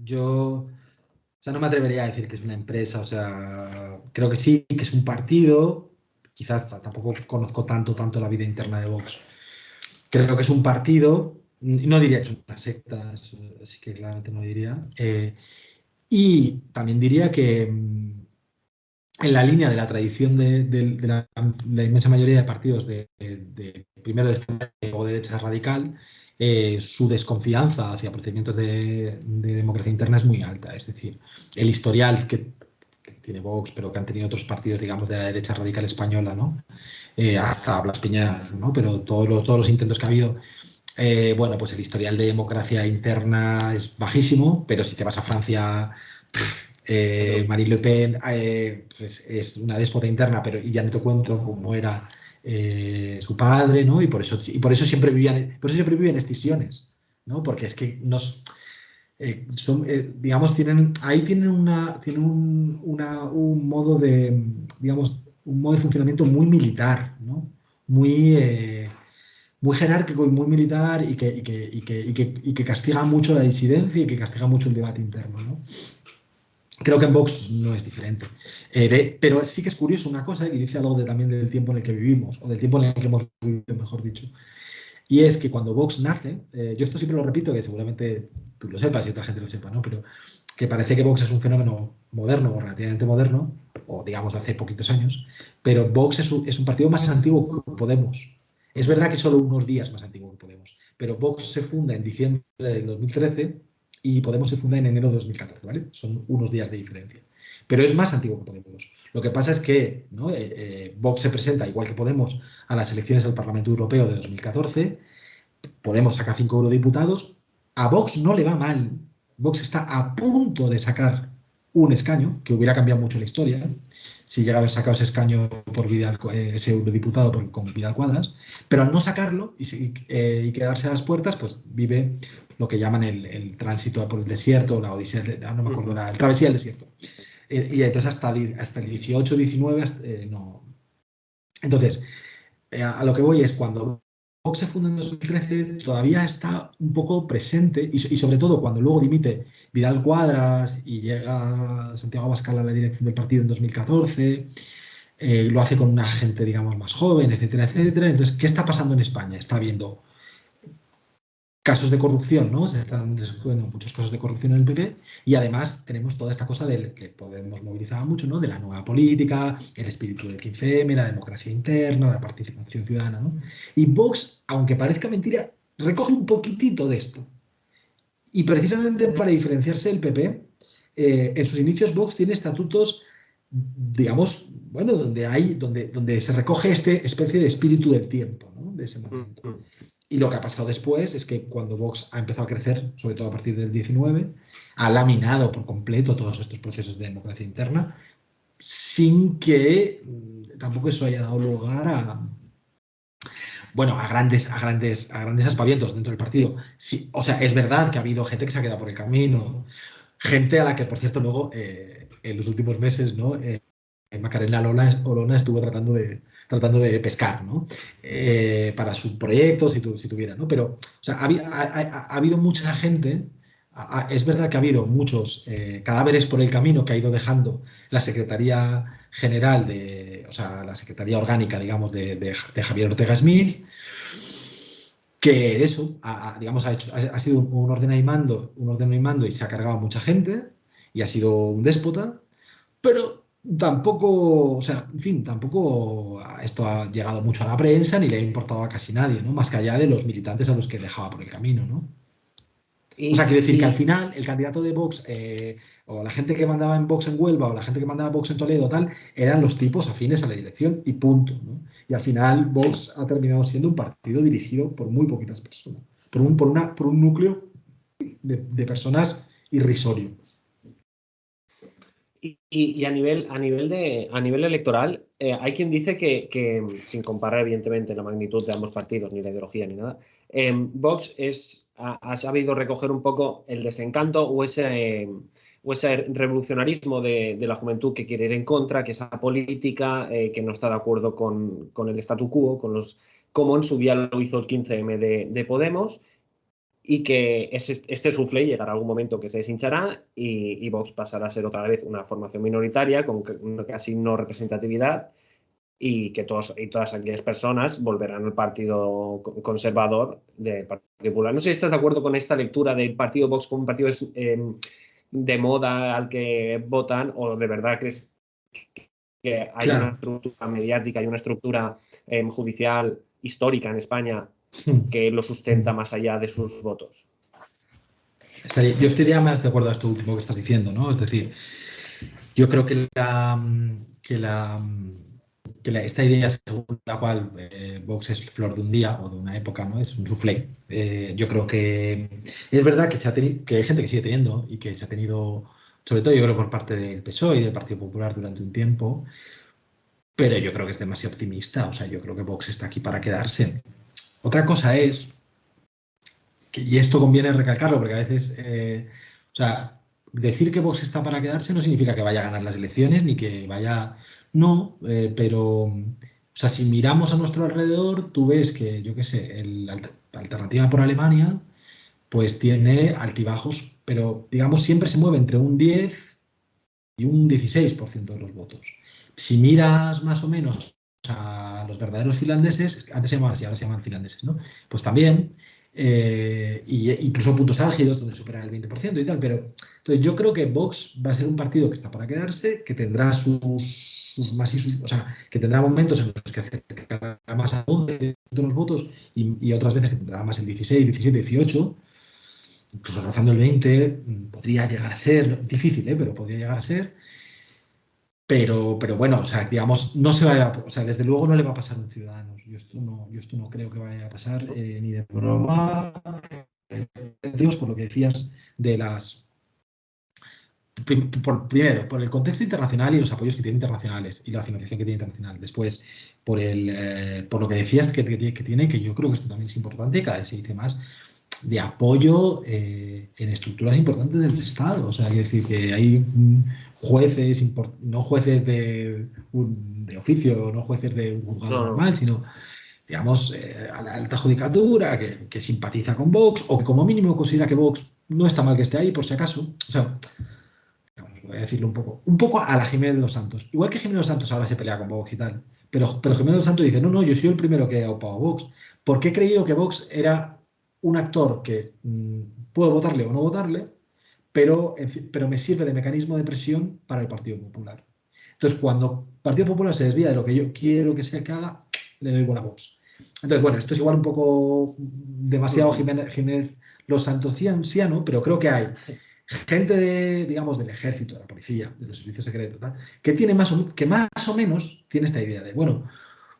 yo... O sea, no me atrevería a decir que es una empresa, o sea, creo que sí, que es un partido, quizás tampoco conozco tanto la vida interna de Vox. Creo que es un partido, no diría que es una secta, así que claramente no diría. Y también diría que en la línea de la tradición de la inmensa mayoría de partidos primero de extrema y luego de derecha radical, su desconfianza hacia procedimientos de democracia interna es muy alta. Es decir, el historial que tiene Vox, pero que han tenido otros partidos, digamos, de la derecha radical española, ¿no? Hasta Blas Piñar, ¿no? Pero todos los intentos que ha habido, bueno, pues el historial de democracia interna es bajísimo, pero si te vas a Francia... Marine Le Pen pues es una déspota interna, pero y ya no te cuento cómo era su padre, ¿no? Y por eso siempre vivían escisiones, ¿no? Porque es que digamos, tienen un modo de, digamos, un modo de funcionamiento muy militar, ¿no? Muy jerárquico y muy militar y que castiga mucho la disidencia y que castiga mucho el debate interno, ¿no? Creo que en Vox no es diferente. Pero sí que es curioso una cosa, y dice algo también del tiempo en el que vivimos, o del tiempo en el que hemos vivido, mejor dicho. Y es que cuando Vox nace, yo esto siempre lo repito, que seguramente tú lo sepas y otra gente lo sepa, ¿no? Pero que parece que Vox es un fenómeno moderno o relativamente moderno, o digamos de hace poquitos años, pero Vox es un partido más antiguo que Podemos. Es verdad que solo unos días más antiguo que Podemos, pero Vox se funda en diciembre del 2013 y Podemos se funda en enero de 2014, ¿vale? Son unos días de diferencia. Pero es más antiguo que Podemos. Lo que pasa es que, ¿no? Vox se presenta, igual que Podemos, a las elecciones al Parlamento Europeo de 2014. Podemos sacar 5 eurodiputados. A Vox no le va mal. Vox está a punto de sacar un escaño, que hubiera cambiado mucho la historia, si llega a haber sacado ese escaño por Vidal, ese eurodiputado con Vidal Cuadras, pero al no sacarlo y quedarse a las puertas, pues vive lo que llaman el tránsito por el desierto, la odisea, no me acuerdo, la travesía del desierto. Y entonces hasta el 18, 19, no. Entonces, a lo que voy es cuando Vox se funda en 2013, todavía está un poco presente y sobre todo cuando luego dimite Vidal Cuadras y llega Santiago Abascal a la dirección del partido en 2014, lo hace con una gente, digamos, más joven, etcétera, etcétera. Entonces, ¿qué está pasando en España? Está habiendo casos de corrupción, ¿no? Se están descubriendo muchos casos de corrupción en el PP y además tenemos toda esta cosa del que Podemos movilizaba mucho, ¿no? De la nueva política, el espíritu del 15M, la democracia interna, la participación ciudadana, ¿no? Y Vox, aunque parezca mentira, recoge un poquitito de esto. Y precisamente para diferenciarse del PP, en sus inicios Vox tiene estatutos, digamos, bueno, donde se recoge este especie de espíritu del tiempo, ¿no? De ese momento. Y lo que ha pasado después es que cuando Vox ha empezado a crecer, sobre todo a partir del 19, ha laminado por completo todos estos procesos de democracia interna, sin que tampoco eso haya dado lugar a grandes aspavientos dentro del partido. Sí, o sea, es verdad que ha habido gente que se ha quedado por el camino, gente a la que, por cierto, luego en los últimos meses, ¿no? Macarena Olona estuvo tratando de pescar, ¿no? Para sus proyectos, si tuviera, ¿no? Pero, o sea, ha habido mucha gente, es verdad que ha habido muchos cadáveres por el camino que ha ido dejando la Secretaría General o sea, la Secretaría Orgánica, digamos, de Javier Ortega Smith, que eso, digamos, ha sido un ordeno y mando y se ha cargado a mucha gente y ha sido un déspota, pero tampoco, o sea, en fin, tampoco esto ha llegado mucho a la prensa ni le ha importado a casi nadie, ¿no? Más que allá de los militantes a los que dejaba por el camino, ¿no? O sea, quiero decir que al final el candidato de Vox, o la gente que mandaba en Vox en Huelva, o la gente que mandaba Vox en Toledo, tal, eran los tipos afines a la dirección y punto, ¿no? Y al final Vox ha terminado siendo un partido dirigido por muy poquitas personas, por un núcleo de personas irrisorio. Y a nivel electoral, hay quien dice que, sin comparar evidentemente la magnitud de ambos partidos, ni la ideología ni nada, Vox ha sabido recoger un poco el desencanto o ese revolucionarismo de la juventud que quiere ir en contra, que esa política que no está de acuerdo con el statu quo, como en su día lo hizo el 15M de Podemos, y que este soufflé llegará a algún momento que se deshinchará y Vox pasará a ser otra vez una formación minoritaria con casi no representatividad y que todas aquellas personas volverán al partido conservador del Partido Popular. No sé si estás de acuerdo con esta lectura del partido Vox como un partido de moda al que votan, o de verdad crees que hay una estructura mediática, hay una estructura judicial histórica en España que lo sustenta más allá de sus votos. Yo estaría más de acuerdo a esto último que estás diciendo, ¿no? Es decir, yo creo que esta idea según la cual Vox es flor de un día o de una época, ¿no? Es un soufflé. Yo creo que es verdad que hay gente que sigue teniendo y que se ha tenido, sobre todo yo creo por parte del PSOE y del Partido Popular durante un tiempo, pero yo creo que es demasiado optimista. O sea, yo creo que Vox está aquí para quedarse. Otra cosa es, y esto conviene recalcarlo, porque a veces, o sea, decir que Vox está para quedarse no significa que vaya a ganar las elecciones, ni que vaya... No, pero, o sea, si miramos a nuestro alrededor, tú ves que, yo qué sé, la Alternativa por Alemania, pues tiene altibajos, pero, digamos, siempre se mueve entre un 10 un 16% de los votos. Si miras más o menos a los verdaderos finlandeses, antes se llamaban así, ahora se llaman finlandeses, ¿no? Pues también, y incluso puntos álgidos donde superan el 20% y tal, pero entonces yo creo que Vox va a ser un partido que está para quedarse, que tendrá sus más y sus, o sea, que tendrá momentos en los que acercará más a 12 de los votos y otras veces que tendrá más en 16, 17, 18, incluso rozando el 20, podría llegar a ser, difícil, pero podría llegar a ser. Pero bueno, o sea, digamos, no se va a, o sea, desde luego no le va a pasar a un Ciudadanos. Yo esto no creo que vaya a pasar ni de broma. Dios, por lo que decías de las... Primero, por el contexto internacional y los apoyos que tiene internacionales y la financiación que tiene internacional. Después, por lo que decías que tiene, que yo creo que esto también es importante, cada vez se dice más, de apoyo en estructuras importantes del Estado. O sea, hay que decir que hay jueces, no jueces de oficio, no jueces de un juzgado normal, sino, digamos, a la alta judicatura que simpatiza con Vox o que como mínimo considera que Vox no está mal que esté ahí, por si acaso. O sea, voy a decirlo un poco a la Jiménez de los Santos. Igual que Jiménez de los Santos ahora se pelea con Vox y tal, pero Jiménez de los Santos dice, no, yo soy el primero que he opado a Vox, porque he creído que Vox era un actor que puedo votarle o no votarle, pero me sirve de mecanismo de presión para el Partido Popular. Entonces, cuando el Partido Popular se desvía de lo que yo quiero que haga, le doy bola a Vox. Entonces, bueno, esto es igual un poco demasiado Jiménez los santosiano, pero creo que hay gente digamos, del ejército, de la policía, de los servicios secretos, ¿tal? Que más o menos tiene esta idea de, bueno,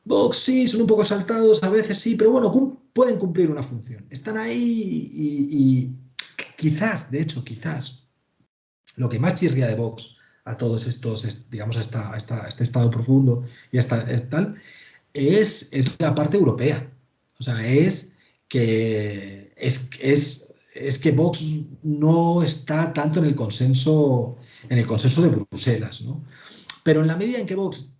Vox sí, son un poco exaltados, a veces sí, pero bueno, pueden cumplir una función. Están ahí y quizás, de hecho, lo que más chirría de Vox a todos estos, digamos, a este estado profundo y tal, es la parte europea. O sea, es que Vox no está tanto en el consenso de Bruselas, ¿no? Pero en la medida en que Vox,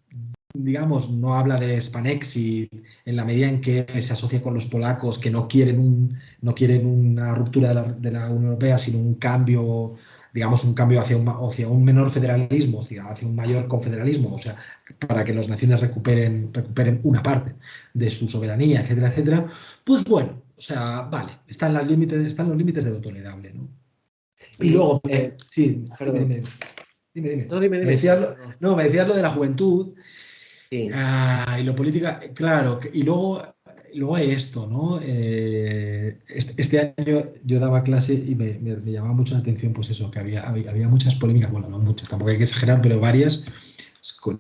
digamos, no habla de Spanexit, en la medida en que se asocia con los polacos que no quieren una ruptura de la Unión Europea, sino un cambio, digamos, hacia un menor federalismo, hacia un mayor confederalismo, o sea, para que las naciones recuperen una parte de su soberanía, etcétera, etcétera, pues bueno, o sea, vale, están los límites de lo tolerable, ¿no? Y luego, sí, dime. No, dime. Me decías lo de la juventud. Sí. Y lo política, claro, y luego hay esto, ¿no? Este año yo daba clase y me llamaba mucho la atención, pues eso, que había muchas polémicas, bueno, no muchas, tampoco hay que exagerar, pero varias,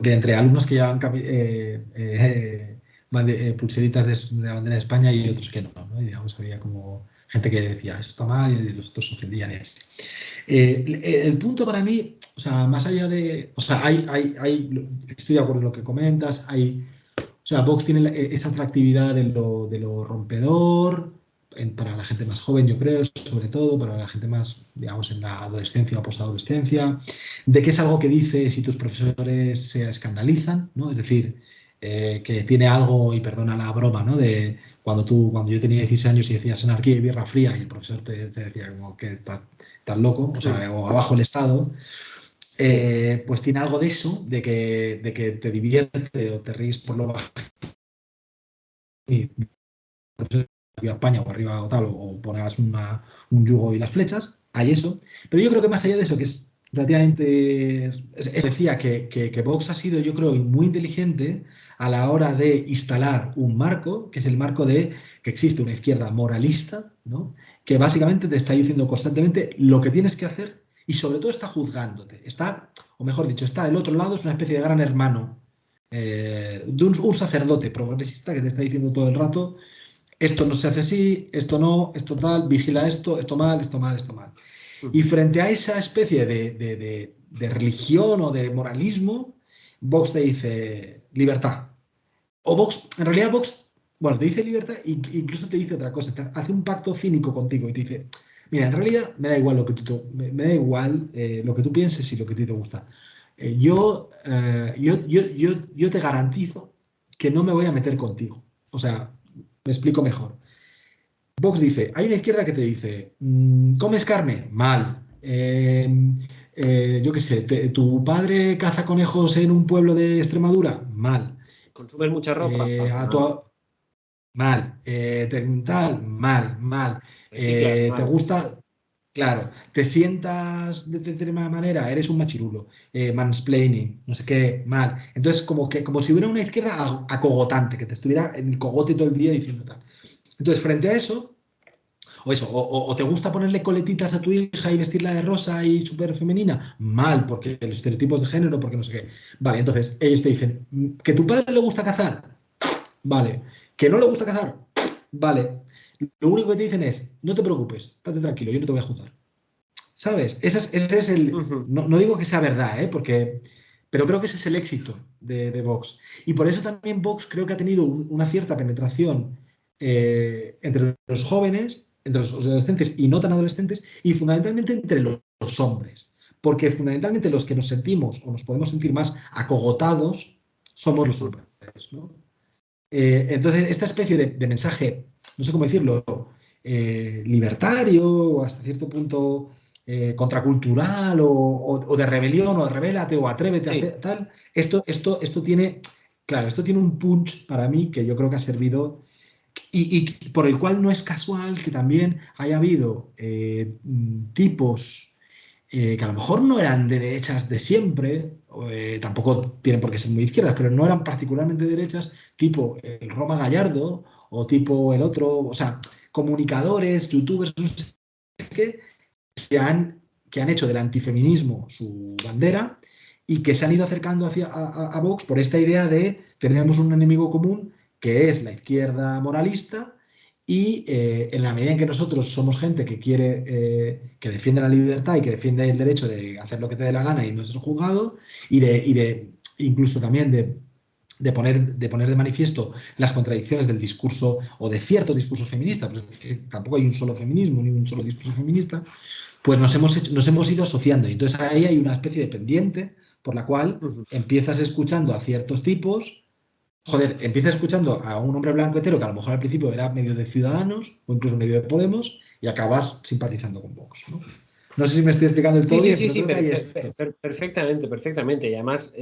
entre alumnos que llevaban pulseritas de la bandera de España y otros que no, ¿no? Y digamos, había como gente que decía, eso está mal, y los otros se ofendían y así. El punto para mí, o sea, más allá de, o sea, estoy de acuerdo en lo que comentas, o sea, Vox tiene esa atractividad de lo rompedor, para la gente más joven, yo creo, sobre todo, para la gente más, digamos, en la adolescencia o posadolescencia, de que es algo que dices y tus profesores se escandalizan, ¿no? Es decir, que tiene algo, y perdona la broma, ¿no? De cuando yo tenía 16 años y decías anarquía y guerra fría y el profesor te decía como que estás loco, o sea, o abajo el Estado, pues tiene algo de eso, de que te divierte o te ríes por lo bajo. Y arriba España o arriba o tal, o pongas un yugo y las flechas, hay eso. Pero yo creo que más allá de eso, que es relativamente... decía que Vox ha sido, yo creo, muy inteligente a la hora de instalar un marco, que es el marco de que existe una izquierda moralista, ¿no? Que básicamente te está diciendo constantemente lo que tienes que hacer y sobre todo está juzgándote. O mejor dicho, está del otro lado, es una especie de gran hermano, de un sacerdote progresista que te está diciendo todo el rato: esto no se hace así, esto no, esto tal, vigila esto mal, esto mal. Y frente a esa especie de religión o de moralismo, Vox te dice libertad. O Vox, en realidad Vox, bueno, te dice libertad e incluso te dice otra cosa, te hace un pacto cínico contigo y te dice, mira, en realidad me da igual lo que tú pienses y lo que a ti te gusta. Yo te garantizo que no me voy a meter contigo. O sea, me explico mejor. Vox dice, hay una izquierda que te dice, ¿comes carne? Mal. yo qué sé, ¿tu padre caza conejos en un pueblo de Extremadura? Mal. ¿Consumes mucha ropa? Mal. Tal, mal, mal. Reciclas ¿Te mal. gusta? Claro. ¿Te sientas de determinada manera? Eres un machirulo. Mansplaining, no sé qué, mal. Entonces, como si hubiera una izquierda acogotante, que te estuviera en el cogote todo el día diciendo tal. Entonces, frente a eso, o te gusta ponerle coletitas a tu hija y vestirla de rosa y súper femenina, mal, porque los estereotipos de género, porque no sé qué. Vale, entonces ellos te dicen, ¿que tu padre le gusta cazar? Vale. ¿Que no le gusta cazar? Vale. Lo único que te dicen es, no te preocupes, estate tranquilo, yo no te voy a juzgar. ¿Sabes? Ese es el... Ujú. No digo que sea verdad, pero creo que ese es el éxito de Vox. Y por eso también Vox creo que ha tenido una cierta penetración entre los jóvenes, entre los adolescentes y no tan adolescentes, y fundamentalmente entre los hombres. Porque fundamentalmente los que nos sentimos o nos podemos sentir más acogotados somos los hombres, ¿no? Entonces, esta especie de mensaje, no sé cómo decirlo, libertario o hasta cierto punto contracultural o de rebelión o de rebélate o atrévete a Sí. hacer tal, esto tiene, claro, esto tiene un punch para mí que yo creo que ha servido y por el cual no es casual que también haya habido tipos que a lo mejor no eran de derechas de siempre, tampoco tienen por qué ser muy izquierdas, pero no eran particularmente derechas, tipo el Roma Gallardo o tipo el otro, o sea, comunicadores, youtubers, no sé qué, que han hecho del antifeminismo su bandera y que se han ido acercando a Vox por esta idea de tenemos un enemigo común que es la izquierda moralista y en la medida en que nosotros somos gente que quiere, que defiende la libertad y que defiende el derecho de hacer lo que te dé la gana y no ser juzgado, y de incluso también de poner de manifiesto las contradicciones del discurso o de ciertos discursos feministas, porque tampoco hay un solo feminismo ni un solo discurso feminista, pues nos hemos ido asociando. Y entonces ahí hay una especie de pendiente por la cual Ujú. empiezas escuchando a ciertos tipos. Joder, empiezas escuchando a un hombre blanco hetero que a lo mejor al principio era medio de Ciudadanos o incluso medio de Podemos y acabas simpatizando con Vox, ¿no? No sé si me estoy explicando del Sí, todo sí, bien, sí, pero sí, creo que hay esto. perfectamente, perfectamente. Y además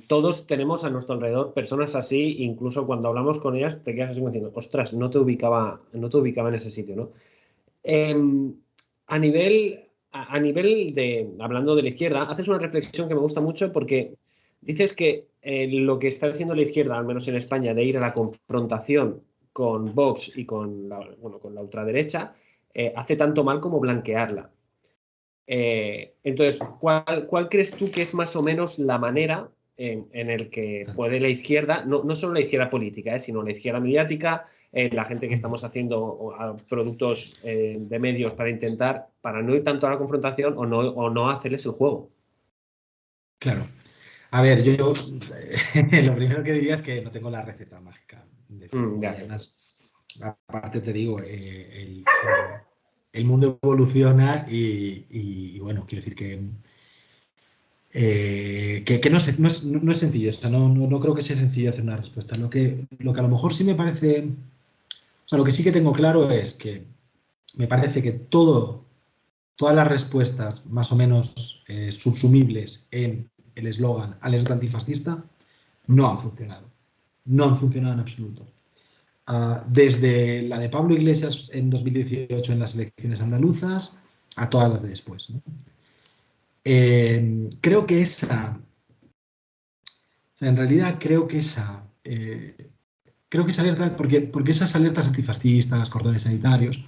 todos tenemos a nuestro alrededor personas así, incluso cuando hablamos con ellas te quedas así como diciendo, ostras, no te ubicaba en ese sitio, ¿no? Em, a nivel hablando de la izquierda, haces una reflexión que me gusta mucho porque dices que lo que está haciendo la izquierda, al menos en España, de ir a la confrontación con Vox y con la ultraderecha, hace tanto mal como blanquearla. Entonces, ¿cuál crees tú que es más o menos la manera en el que puede la izquierda, no solo la izquierda política, sino la izquierda mediática, la gente que estamos haciendo productos de medios para no ir tanto a la confrontación o no hacerles el juego? Claro. A ver, yo lo primero que diría es que no tengo la receta mágica. Desde luego, y Ya. además, aparte te digo, el mundo evoluciona y bueno, quiero decir que no es sencillo, o sea, no creo que sea sencillo hacer una respuesta. Lo que a lo mejor sí me parece, o sea, lo que sí que tengo claro es que me parece que todas las respuestas más o menos subsumibles en el eslogan alerta antifascista no han funcionado. No han funcionado en absoluto. Desde la de Pablo Iglesias en 2018 en las elecciones andaluzas a todas las de después, ¿no? Creo que en realidad creo que esa alerta, porque esas alertas antifascistas, cordones sanitarios,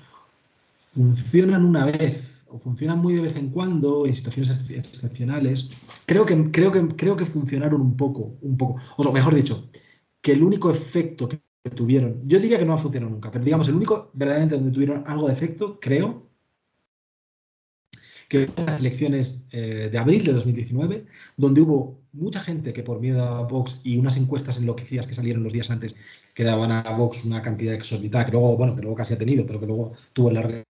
funcionan una vez o funcionan muy de vez en cuando en situaciones excepcionales. Creo que funcionaron un poco, o mejor dicho, que el único efecto que tuvieron, yo diría que no ha funcionado nunca, pero digamos, el único verdaderamente donde tuvieron algo de efecto, creo, que fueron las elecciones de abril de 2019, donde hubo mucha gente que por miedo a Vox y unas encuestas enloquecidas que salieron los días antes que daban a Vox una cantidad exorbitada, que luego casi ha tenido, pero que luego tuvo en la elección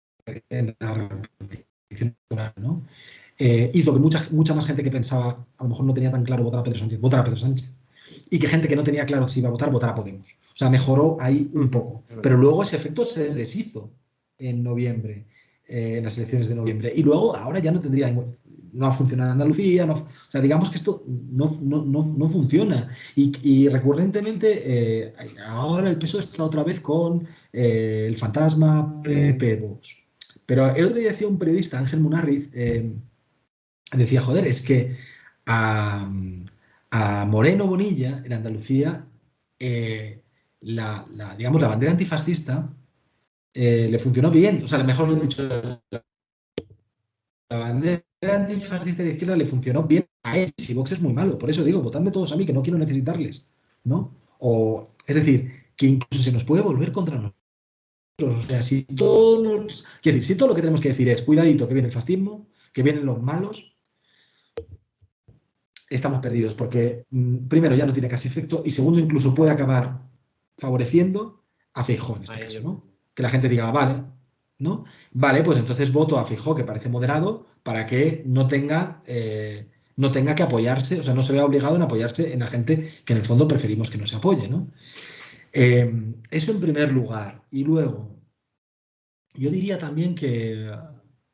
electoral, ¿no? Hizo que mucha más gente que pensaba, a lo mejor no tenía tan claro votar a Pedro Sánchez, votara a Pedro Sánchez. Y que gente que no tenía claro si iba a votar, votara a Podemos. O sea, mejoró ahí un poco. Pero luego ese efecto se deshizo en noviembre, en las elecciones de noviembre. Y luego, ahora ya no tendría ningún. no ha funcionado en Andalucía, o sea, digamos que esto no funciona. Y recurrentemente, ahora el PSOE está otra vez con el fantasma PP-Vox. Pero el otro día decía un periodista, Ángel Munarriz, decía, joder, es que a Moreno Bonilla, en Andalucía, digamos, la bandera antifascista le funcionó bien. O sea, mejor lo he dicho, la bandera antifascista de izquierda le funcionó bien a él. Si Vox es muy malo, por eso digo, votadme todos a mí, que no quiero necesitarles, ¿no? Es decir, que incluso se nos puede volver contra nosotros. O sea, si todo si todo lo que tenemos que decir es cuidadito, que viene el fascismo, que vienen los malos, estamos perdidos, porque primero ya no tiene casi efecto y segundo incluso puede acabar favoreciendo a Feijóo en este caso, ¿no? Que la gente diga, vale, ¿no? Vale, pues entonces voto a Feijóo, que parece moderado, para que no tenga que apoyarse, o sea, no se vea obligado en apoyarse en la gente que en el fondo preferimos que no se apoye, ¿no? Eso en primer lugar. Y luego, yo diría también que,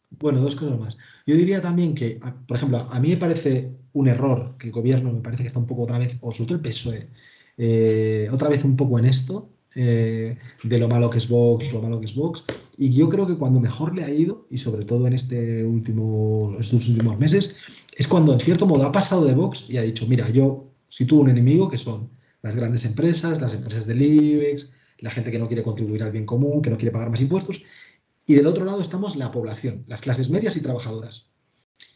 bueno, dos cosas más. Yo diría también que, por ejemplo, a mí me parece un error que el gobierno me parece que está un poco otra vez, o sobre todo el PSOE, otra vez un poco en esto, de lo malo que es Vox, y yo creo que cuando mejor le ha ido, y sobre todo en estos últimos meses, es cuando en cierto modo ha pasado de Vox y ha dicho, mira, yo sitúo un enemigo que son las grandes empresas, las empresas del IBEX, la gente que no quiere contribuir al bien común, que no quiere pagar más impuestos, y del otro lado estamos la población, las clases medias y trabajadoras.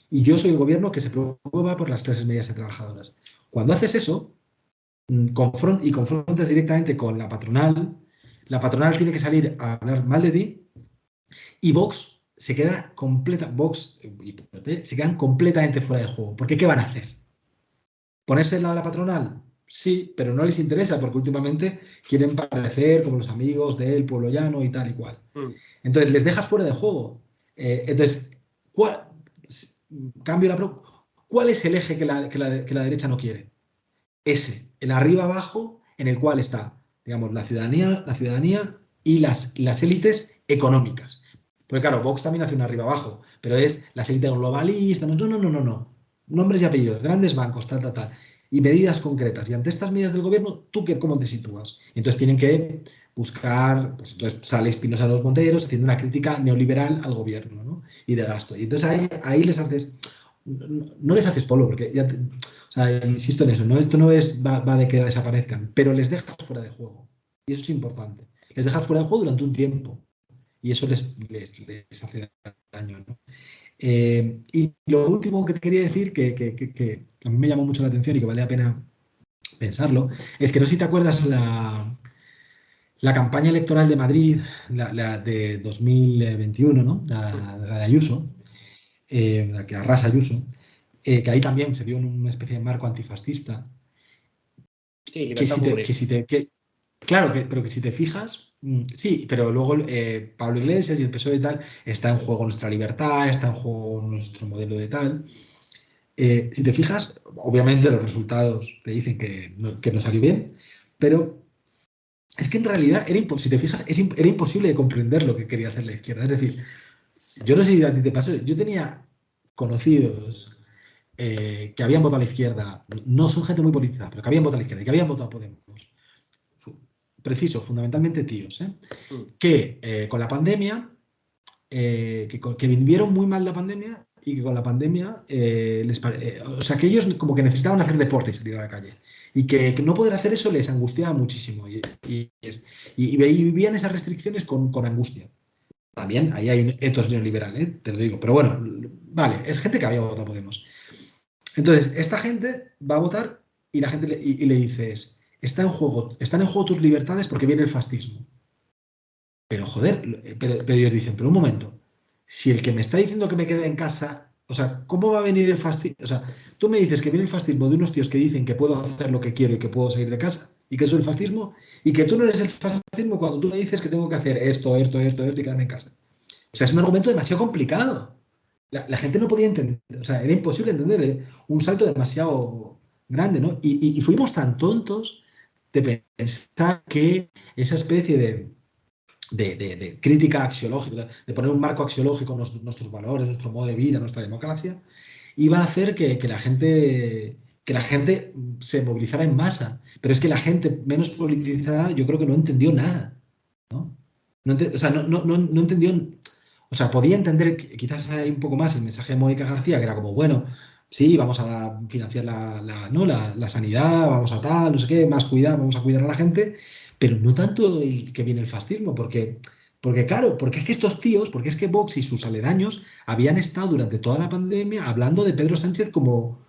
Y yo soy el gobierno que se preocupa por las clases medias y trabajadoras. Cuando haces eso, confrontas directamente con la patronal tiene que salir a hablar mal de ti y Vox se queda se quedan completamente fuera de juego. Porque ¿qué van a hacer? ¿Ponerse del lado de la patronal? Sí, pero no les interesa porque últimamente quieren parecer como los amigos del pueblo llano y tal y cual. Entonces les dejas fuera de juego. Entonces, ¿cuál es el eje que la derecha no quiere? Ese, el arriba abajo, en el cual está, digamos, la ciudadanía y las élites económicas. Porque claro, Vox también hace un arriba abajo, pero es las élites globalistas, no. Nombres y apellidos, grandes bancos, tal. Y medidas concretas. Y ante estas medidas del gobierno, ¿tú cómo te sitúas? Y entonces tienen que buscar, pues entonces sale Espinosa de los Monteros haciendo una crítica neoliberal al gobierno, ¿no? Y de gasto. Y entonces ahí les haces, no les haces polvo, porque ya o sea, insisto en eso, ¿no? Esto no va de que desaparezcan, pero les dejas fuera de juego. Y eso es importante. Les dejas fuera de juego durante un tiempo. Y eso les hace daño, ¿no? Y lo último que te quería decir, que a mí me llamó mucho la atención y que vale la pena pensarlo, es que no sé si te acuerdas la campaña electoral de Madrid, la de 2021, ¿no? La de Ayuso, la que arrasa Ayuso, que ahí también se dio en una especie de marco antifascista. Sí, pero que si te fijas, sí, pero luego Pablo Iglesias y el PSOE y tal, está en juego nuestra libertad, está en juego nuestro modelo de tal. Si te fijas, obviamente los resultados te dicen que no salió bien, pero es que en realidad, si te fijas, era imposible de comprender lo que quería hacer la izquierda. Es decir, yo no sé si a ti te pasó, yo tenía conocidos que habían votado a la izquierda, no son gente muy politizada, pero que habían votado a la izquierda y que habían votado a Podemos. Preciso, fundamentalmente tíos, que con la pandemia, que vivieron muy mal la pandemia y que con la pandemia, o sea, que ellos como que necesitaban hacer deporte y salir a la calle. Y que no poder hacer eso les angustiaba muchísimo. Y vivían esas restricciones con angustia. También ahí hay un etos neoliberal, te lo digo. Pero bueno, vale, es gente que había votado a Podemos. Entonces, esta gente va a votar y la gente le dices, están en juego tus libertades porque viene el fascismo. Pero joder, pero ellos dicen, pero un momento, si el que me está diciendo que me quede en casa, o sea, ¿cómo va a venir el fascismo? O sea, tú me dices que viene el fascismo de unos tíos que dicen que puedo hacer lo que quiero y que puedo salir de casa, y que eso es el fascismo, y que tú no eres el fascismo cuando tú me dices que tengo que hacer esto y quedarme en casa. O sea, es un argumento demasiado complicado. La gente no podía entender, o sea, era imposible entender, un salto demasiado grande, ¿no? Y fuimos tan tontos de pensar que esa especie de crítica axiológica, de poner un marco axiológico a nuestros valores, nuestro modo de vida, nuestra democracia, iba a hacer que la gente se movilizara en masa. Pero es que la gente menos politizada yo creo que no entendió nada, ¿no? O sea, no entendió. O sea, podía entender quizás hay un poco más el mensaje de Mónica García, que era como, bueno, sí, vamos a financiar la sanidad, vamos a tal, no sé qué, más cuidar, vamos a cuidar a la gente, pero no tanto el que viene el fascismo, porque claro, porque es que estos tíos, porque es que Vox y sus aledaños habían estado durante toda la pandemia hablando de Pedro Sánchez como,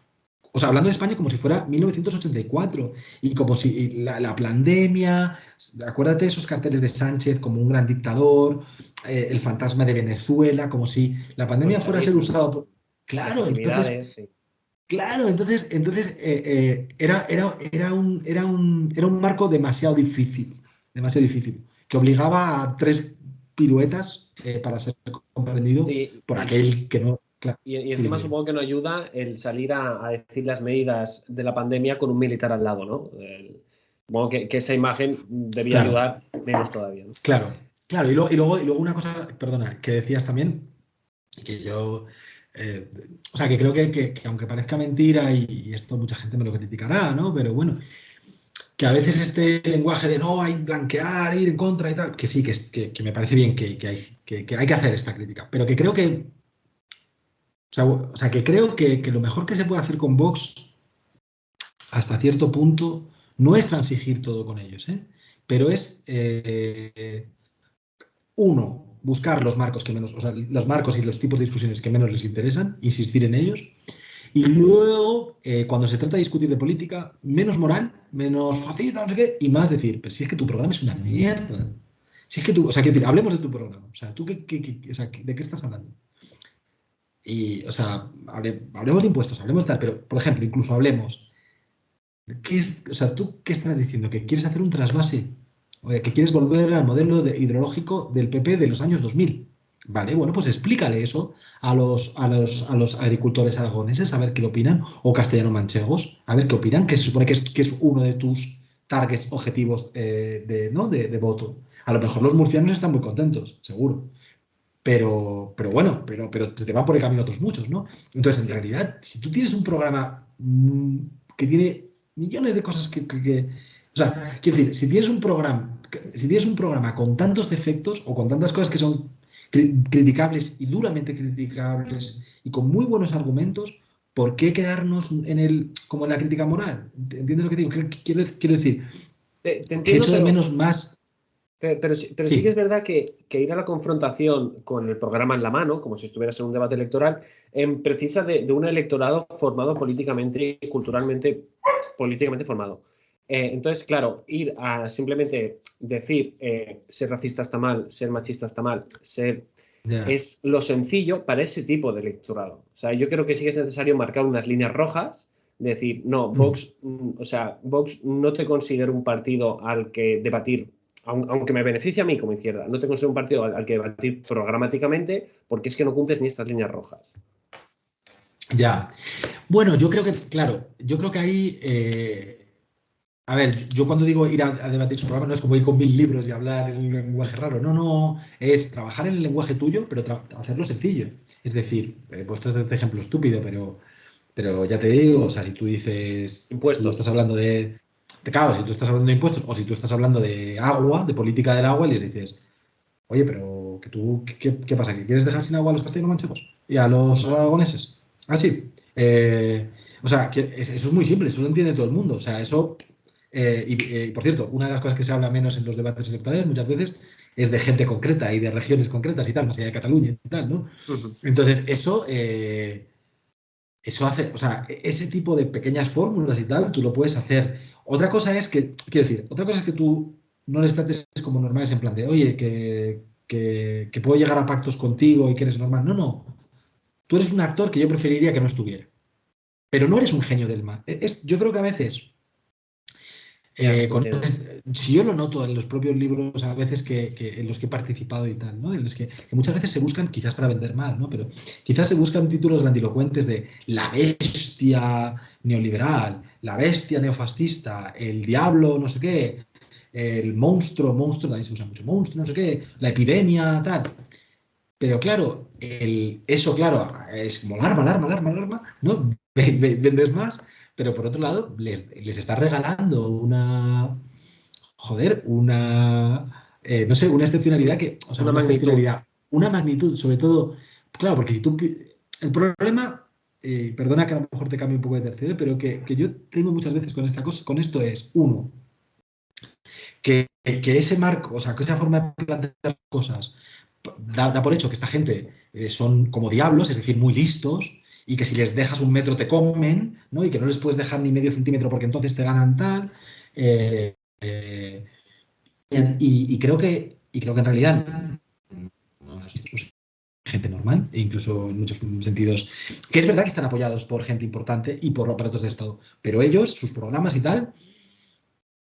o sea, hablando de España como si fuera 1984 y como si la pandemia, acuérdate de esos carteles de Sánchez como un gran dictador, el fantasma de Venezuela, como si la pandemia fuera a ser usada por... Claro, entonces... Sí. Claro, entonces era un marco demasiado difícil, que obligaba a 3 piruetas para ser comprendido Sí, por aquel que no... Claro, y sí, encima dime. supongo que no ayuda el salir a decir las medidas de la pandemia con un militar al lado, ¿no? Supongo que esa imagen debía Claro, ayudar menos todavía, ¿no? claro, claro. Y luego una cosa, perdona, que decías también, y que yo... eh, o sea, que creo que aunque parezca mentira, y esto mucha gente me lo criticará, ¿no? Pero bueno, que a veces este lenguaje de no, hay blanquear, ir en contra y tal, que sí, que me parece bien que hay que hacer esta crítica, pero que creo que, o sea, que creo que lo mejor que se puede hacer con Vox, hasta cierto punto, no es transigir todo con ellos, ¿eh? Pero es, uno, buscar los marcos que menos, o sea, los marcos y los tipos de discusiones que menos les interesan, insistir en ellos. Y luego, cuando se trata de discutir de política, menos moral, menos fascista, no sé qué, y más decir, pero si es que tu programa es una mierda. Si es que tú, o sea, quiero decir, hablemos de tu programa. O sea, ¿tú o sea, de qué estás hablando? Y, o sea, hablemos de impuestos, hablemos de tal, pero, por ejemplo, incluso hablemos, o sea, ¿tú qué estás diciendo? ¿Que quieres hacer un trasvase? ¿O que quieres volver al modelo ideológico del PP de los años 2000? Vale, bueno, pues explícale eso a los agricultores aragoneses, a ver qué opinan, o castellano-manchegos, a ver qué opinan, que se supone que es uno de tus targets objetivos ¿no? de voto. A lo mejor los murcianos están muy contentos, seguro. Pero bueno, pero se te van por el camino otros muchos, ¿no? Entonces, en Sí. realidad, si tú tienes un programa que tiene millones de cosas o sea, quiero decir, si tienes un programa con tantos defectos o con tantas cosas que son criticables y duramente criticables y con muy buenos argumentos, ¿por qué quedarnos como en la crítica moral? ¿Entiendes lo que digo? Quiero decir, Te que entiendo, echo de menos más... pero sí que es Sí, verdad que ir a la confrontación con el programa en la mano, como si estuvieras en un debate electoral, precisa de un electorado formado políticamente y culturalmente políticamente formado. Entonces, claro, ir a simplemente decir ser racista está mal, ser machista está mal, ya. es lo sencillo para ese tipo de electorado. O sea, yo creo que sí que es necesario marcar unas líneas rojas, decir, no, Vox, o sea, Vox no te considero un partido al que debatir, aunque me beneficie a mí como izquierda, no te considero un partido al que debatir programáticamente porque es que no cumples ni estas líneas rojas. Ya. Bueno, yo creo que, claro, yo creo que ahí, a ver, yo cuando digo ir a debatir su programa no es como ir con 1000 libros y hablar en un lenguaje raro, no, es trabajar en el lenguaje tuyo, pero hacerlo sencillo. Es decir, he puesto este ejemplo estúpido, pero ya te digo, o sea, si tú dices, si tú estás Impuestos. hablando claro, si tú estás hablando de impuestos o si tú estás hablando de agua, de política del agua, y les dices, oye, pero que tú, ¿qué pasa? ¿Que quieres dejar sin agua a los castellanos manchegos y a los aragoneses? Ah, sí. O sea, eso es muy simple, eso lo entiende todo el mundo. O sea, eso. Y por cierto, una de las cosas que se habla menos en los debates electorales muchas veces es de gente concreta y de regiones concretas y tal, más allá de Cataluña y tal, ¿no? Uh-huh. Entonces, eso hace, o sea, ese tipo de pequeñas fórmulas y tal, tú lo puedes hacer. Otra cosa es que, quiero decir, otra cosa es que tú no les trates como normales en plan de, oye, que puedo llegar a pactos contigo y que eres normal. No, no. Tú eres un actor que yo preferiría que no estuviera. Pero no eres un genio del mal. Yo creo que a veces, Ya, te entiendo. si yo lo noto en los propios libros, a veces en los que he participado y tal, ¿no? En los que muchas veces se buscan, quizás para vender mal, ¿no? Pero quizás se buscan títulos grandilocuentes de la bestia neoliberal, la bestia neofascista, el diablo, no sé qué, el monstruo, también se usa mucho, monstruo, no sé qué, la epidemia, tal. Pero claro, eso, claro, es como alarma, ¿no? Vendes más, pero por otro lado, les estás regalando una excepcionalidad o sea, Una una magnitud. excepcionalidad, una magnitud, sobre todo, claro, porque si tú, el problema, perdona que a lo mejor te cambie un poco de tercero, pero que yo tengo muchas veces con esta cosa, con esto es, uno, que ese marco, o sea, que esa forma de plantear cosas da por hecho que esta gente son como diablos, es decir, muy listos, y que si les dejas 1 metro te comen, ¿no? Y que no les puedes dejar ni medio centímetro porque entonces te ganan tal. Y creo que en realidad no existe gente normal, e incluso en muchos sentidos, que es verdad que están apoyados por gente importante y por aparatos de Estado, pero ellos, sus programas y tal,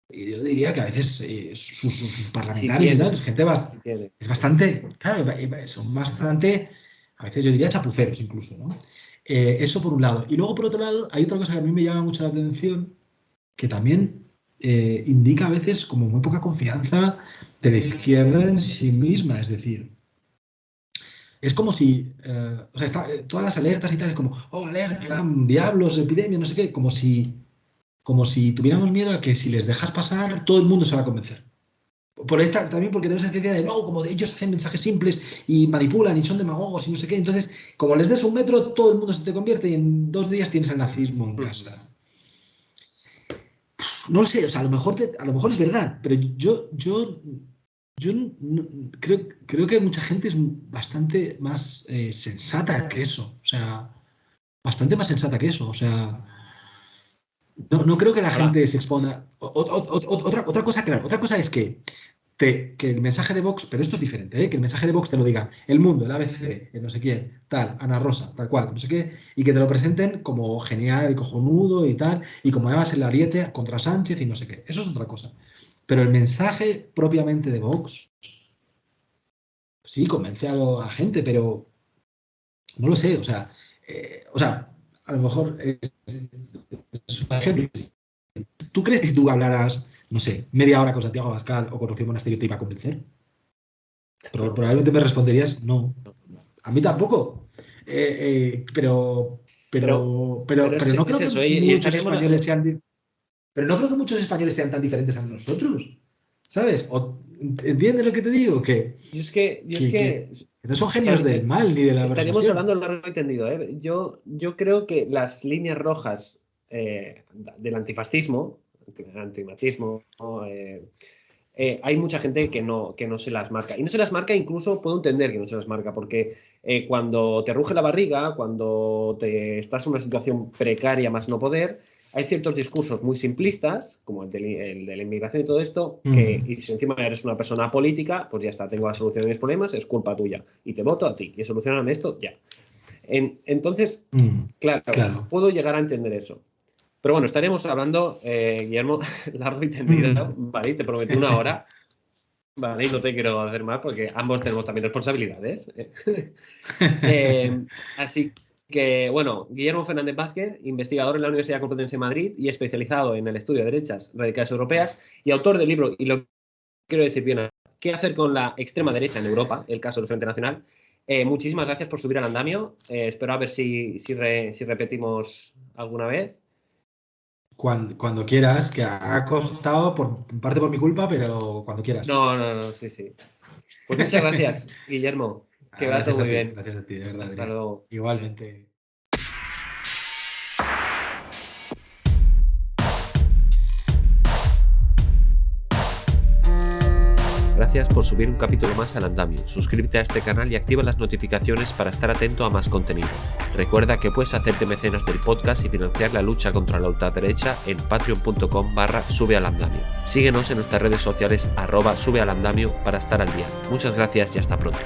yo diría que a veces sus parlamentarios y tal, es gente es bastante, claro, son bastante, a veces yo diría chapuceros incluso, ¿no? Eso por un lado. Y luego por otro lado, hay otra cosa que a mí me llama mucho la atención, que también indica a veces como muy poca confianza de la izquierda en sí misma, es decir, es como si, o sea, todas las alertas y tal, es como, alerta, diablos, epidemia, no sé qué, como si tuviéramos miedo a que si les dejas pasar, todo el mundo se va a convencer. También porque tenemos esa idea de, no, como de ellos hacen mensajes simples y manipulan y son demagogos y no sé qué, entonces, como les des 1 metro, todo el mundo se te convierte y en 2 días tienes el nazismo en casa. No lo sé, o sea, a lo mejor es verdad, pero yo creo que mucha gente es bastante más sensata que eso, o sea, bastante más sensata que eso, o sea, no creo que la gente se exponga. Otra cosa, claro, otra cosa es que el mensaje de Vox, pero esto es diferente, que el mensaje de Vox te lo diga El Mundo, el ABC, el no sé quién, tal, Ana Rosa, tal cual, no sé qué, y que te lo presenten como genial y cojonudo y tal, y como además el ariete contra Sánchez y no sé qué. Eso es otra cosa. Pero el mensaje propiamente de Vox, sí, convence a gente, pero no lo sé, o sea, a lo mejor es un ejemplo. ¿Tú crees que si tú hablaras, no sé, media hora con Santiago Abascal o con Rocío Monasterio te iba a convencer? Pero probablemente me responderías no. A mí tampoco. Pero no creo que muchos españoles sean. Pero no creo que muchos españoles sean tan diferentes a nosotros. ¿Sabes? ¿Entiendes lo que te digo? Que no son genios del mal ni de la estaríamos persuasión. hablando largo y tendido, ¿eh? Yo creo que las líneas rojas del antifascismo, antimachismo, hay mucha gente que no se las marca. Y no se las marca, incluso puedo entender que no se las marca, porque cuando te ruge la barriga, cuando estás en una situación precaria más no poder, hay ciertos discursos muy simplistas, como el de la inmigración y todo esto, y si encima eres una persona política, pues ya está, tengo la solución de mis problemas, es culpa tuya. Y te voto a ti, y solucioname esto, ya. Entonces, claro, puedo llegar a entender eso. Pero bueno, estaremos hablando, Guillermo, largo y tendido, ¿vale? Te prometí 1 hora, ¿vale? Y no te quiero hacer más porque ambos tenemos también responsabilidades. Así que, bueno, Guillermo Fernández Vázquez, investigador en la Universidad Complutense de Madrid y especializado en el estudio de derechas radicales europeas y autor del libro, y lo quiero decir bien, ¿qué hacer con la extrema derecha en Europa? El caso del Frente Nacional. Muchísimas gracias por subir al andamio. Espero a ver si repetimos alguna vez. Cuando quieras, que ha costado en parte por mi culpa, pero cuando quieras. No, sí. Pues muchas gracias, Guillermo. Que va todo muy bien. Gracias a ti, de verdad. Hasta luego. Igualmente. Gracias por subir un capítulo más al andamio. Suscríbete a este canal y activa las notificaciones para estar atento a más contenido. Recuerda que puedes hacerte mecenas del podcast y financiar la lucha contra la ultraderecha en patreon.com/subealandamio. Síguenos en nuestras redes sociales @subealandamio para estar al día. Muchas gracias y hasta pronto.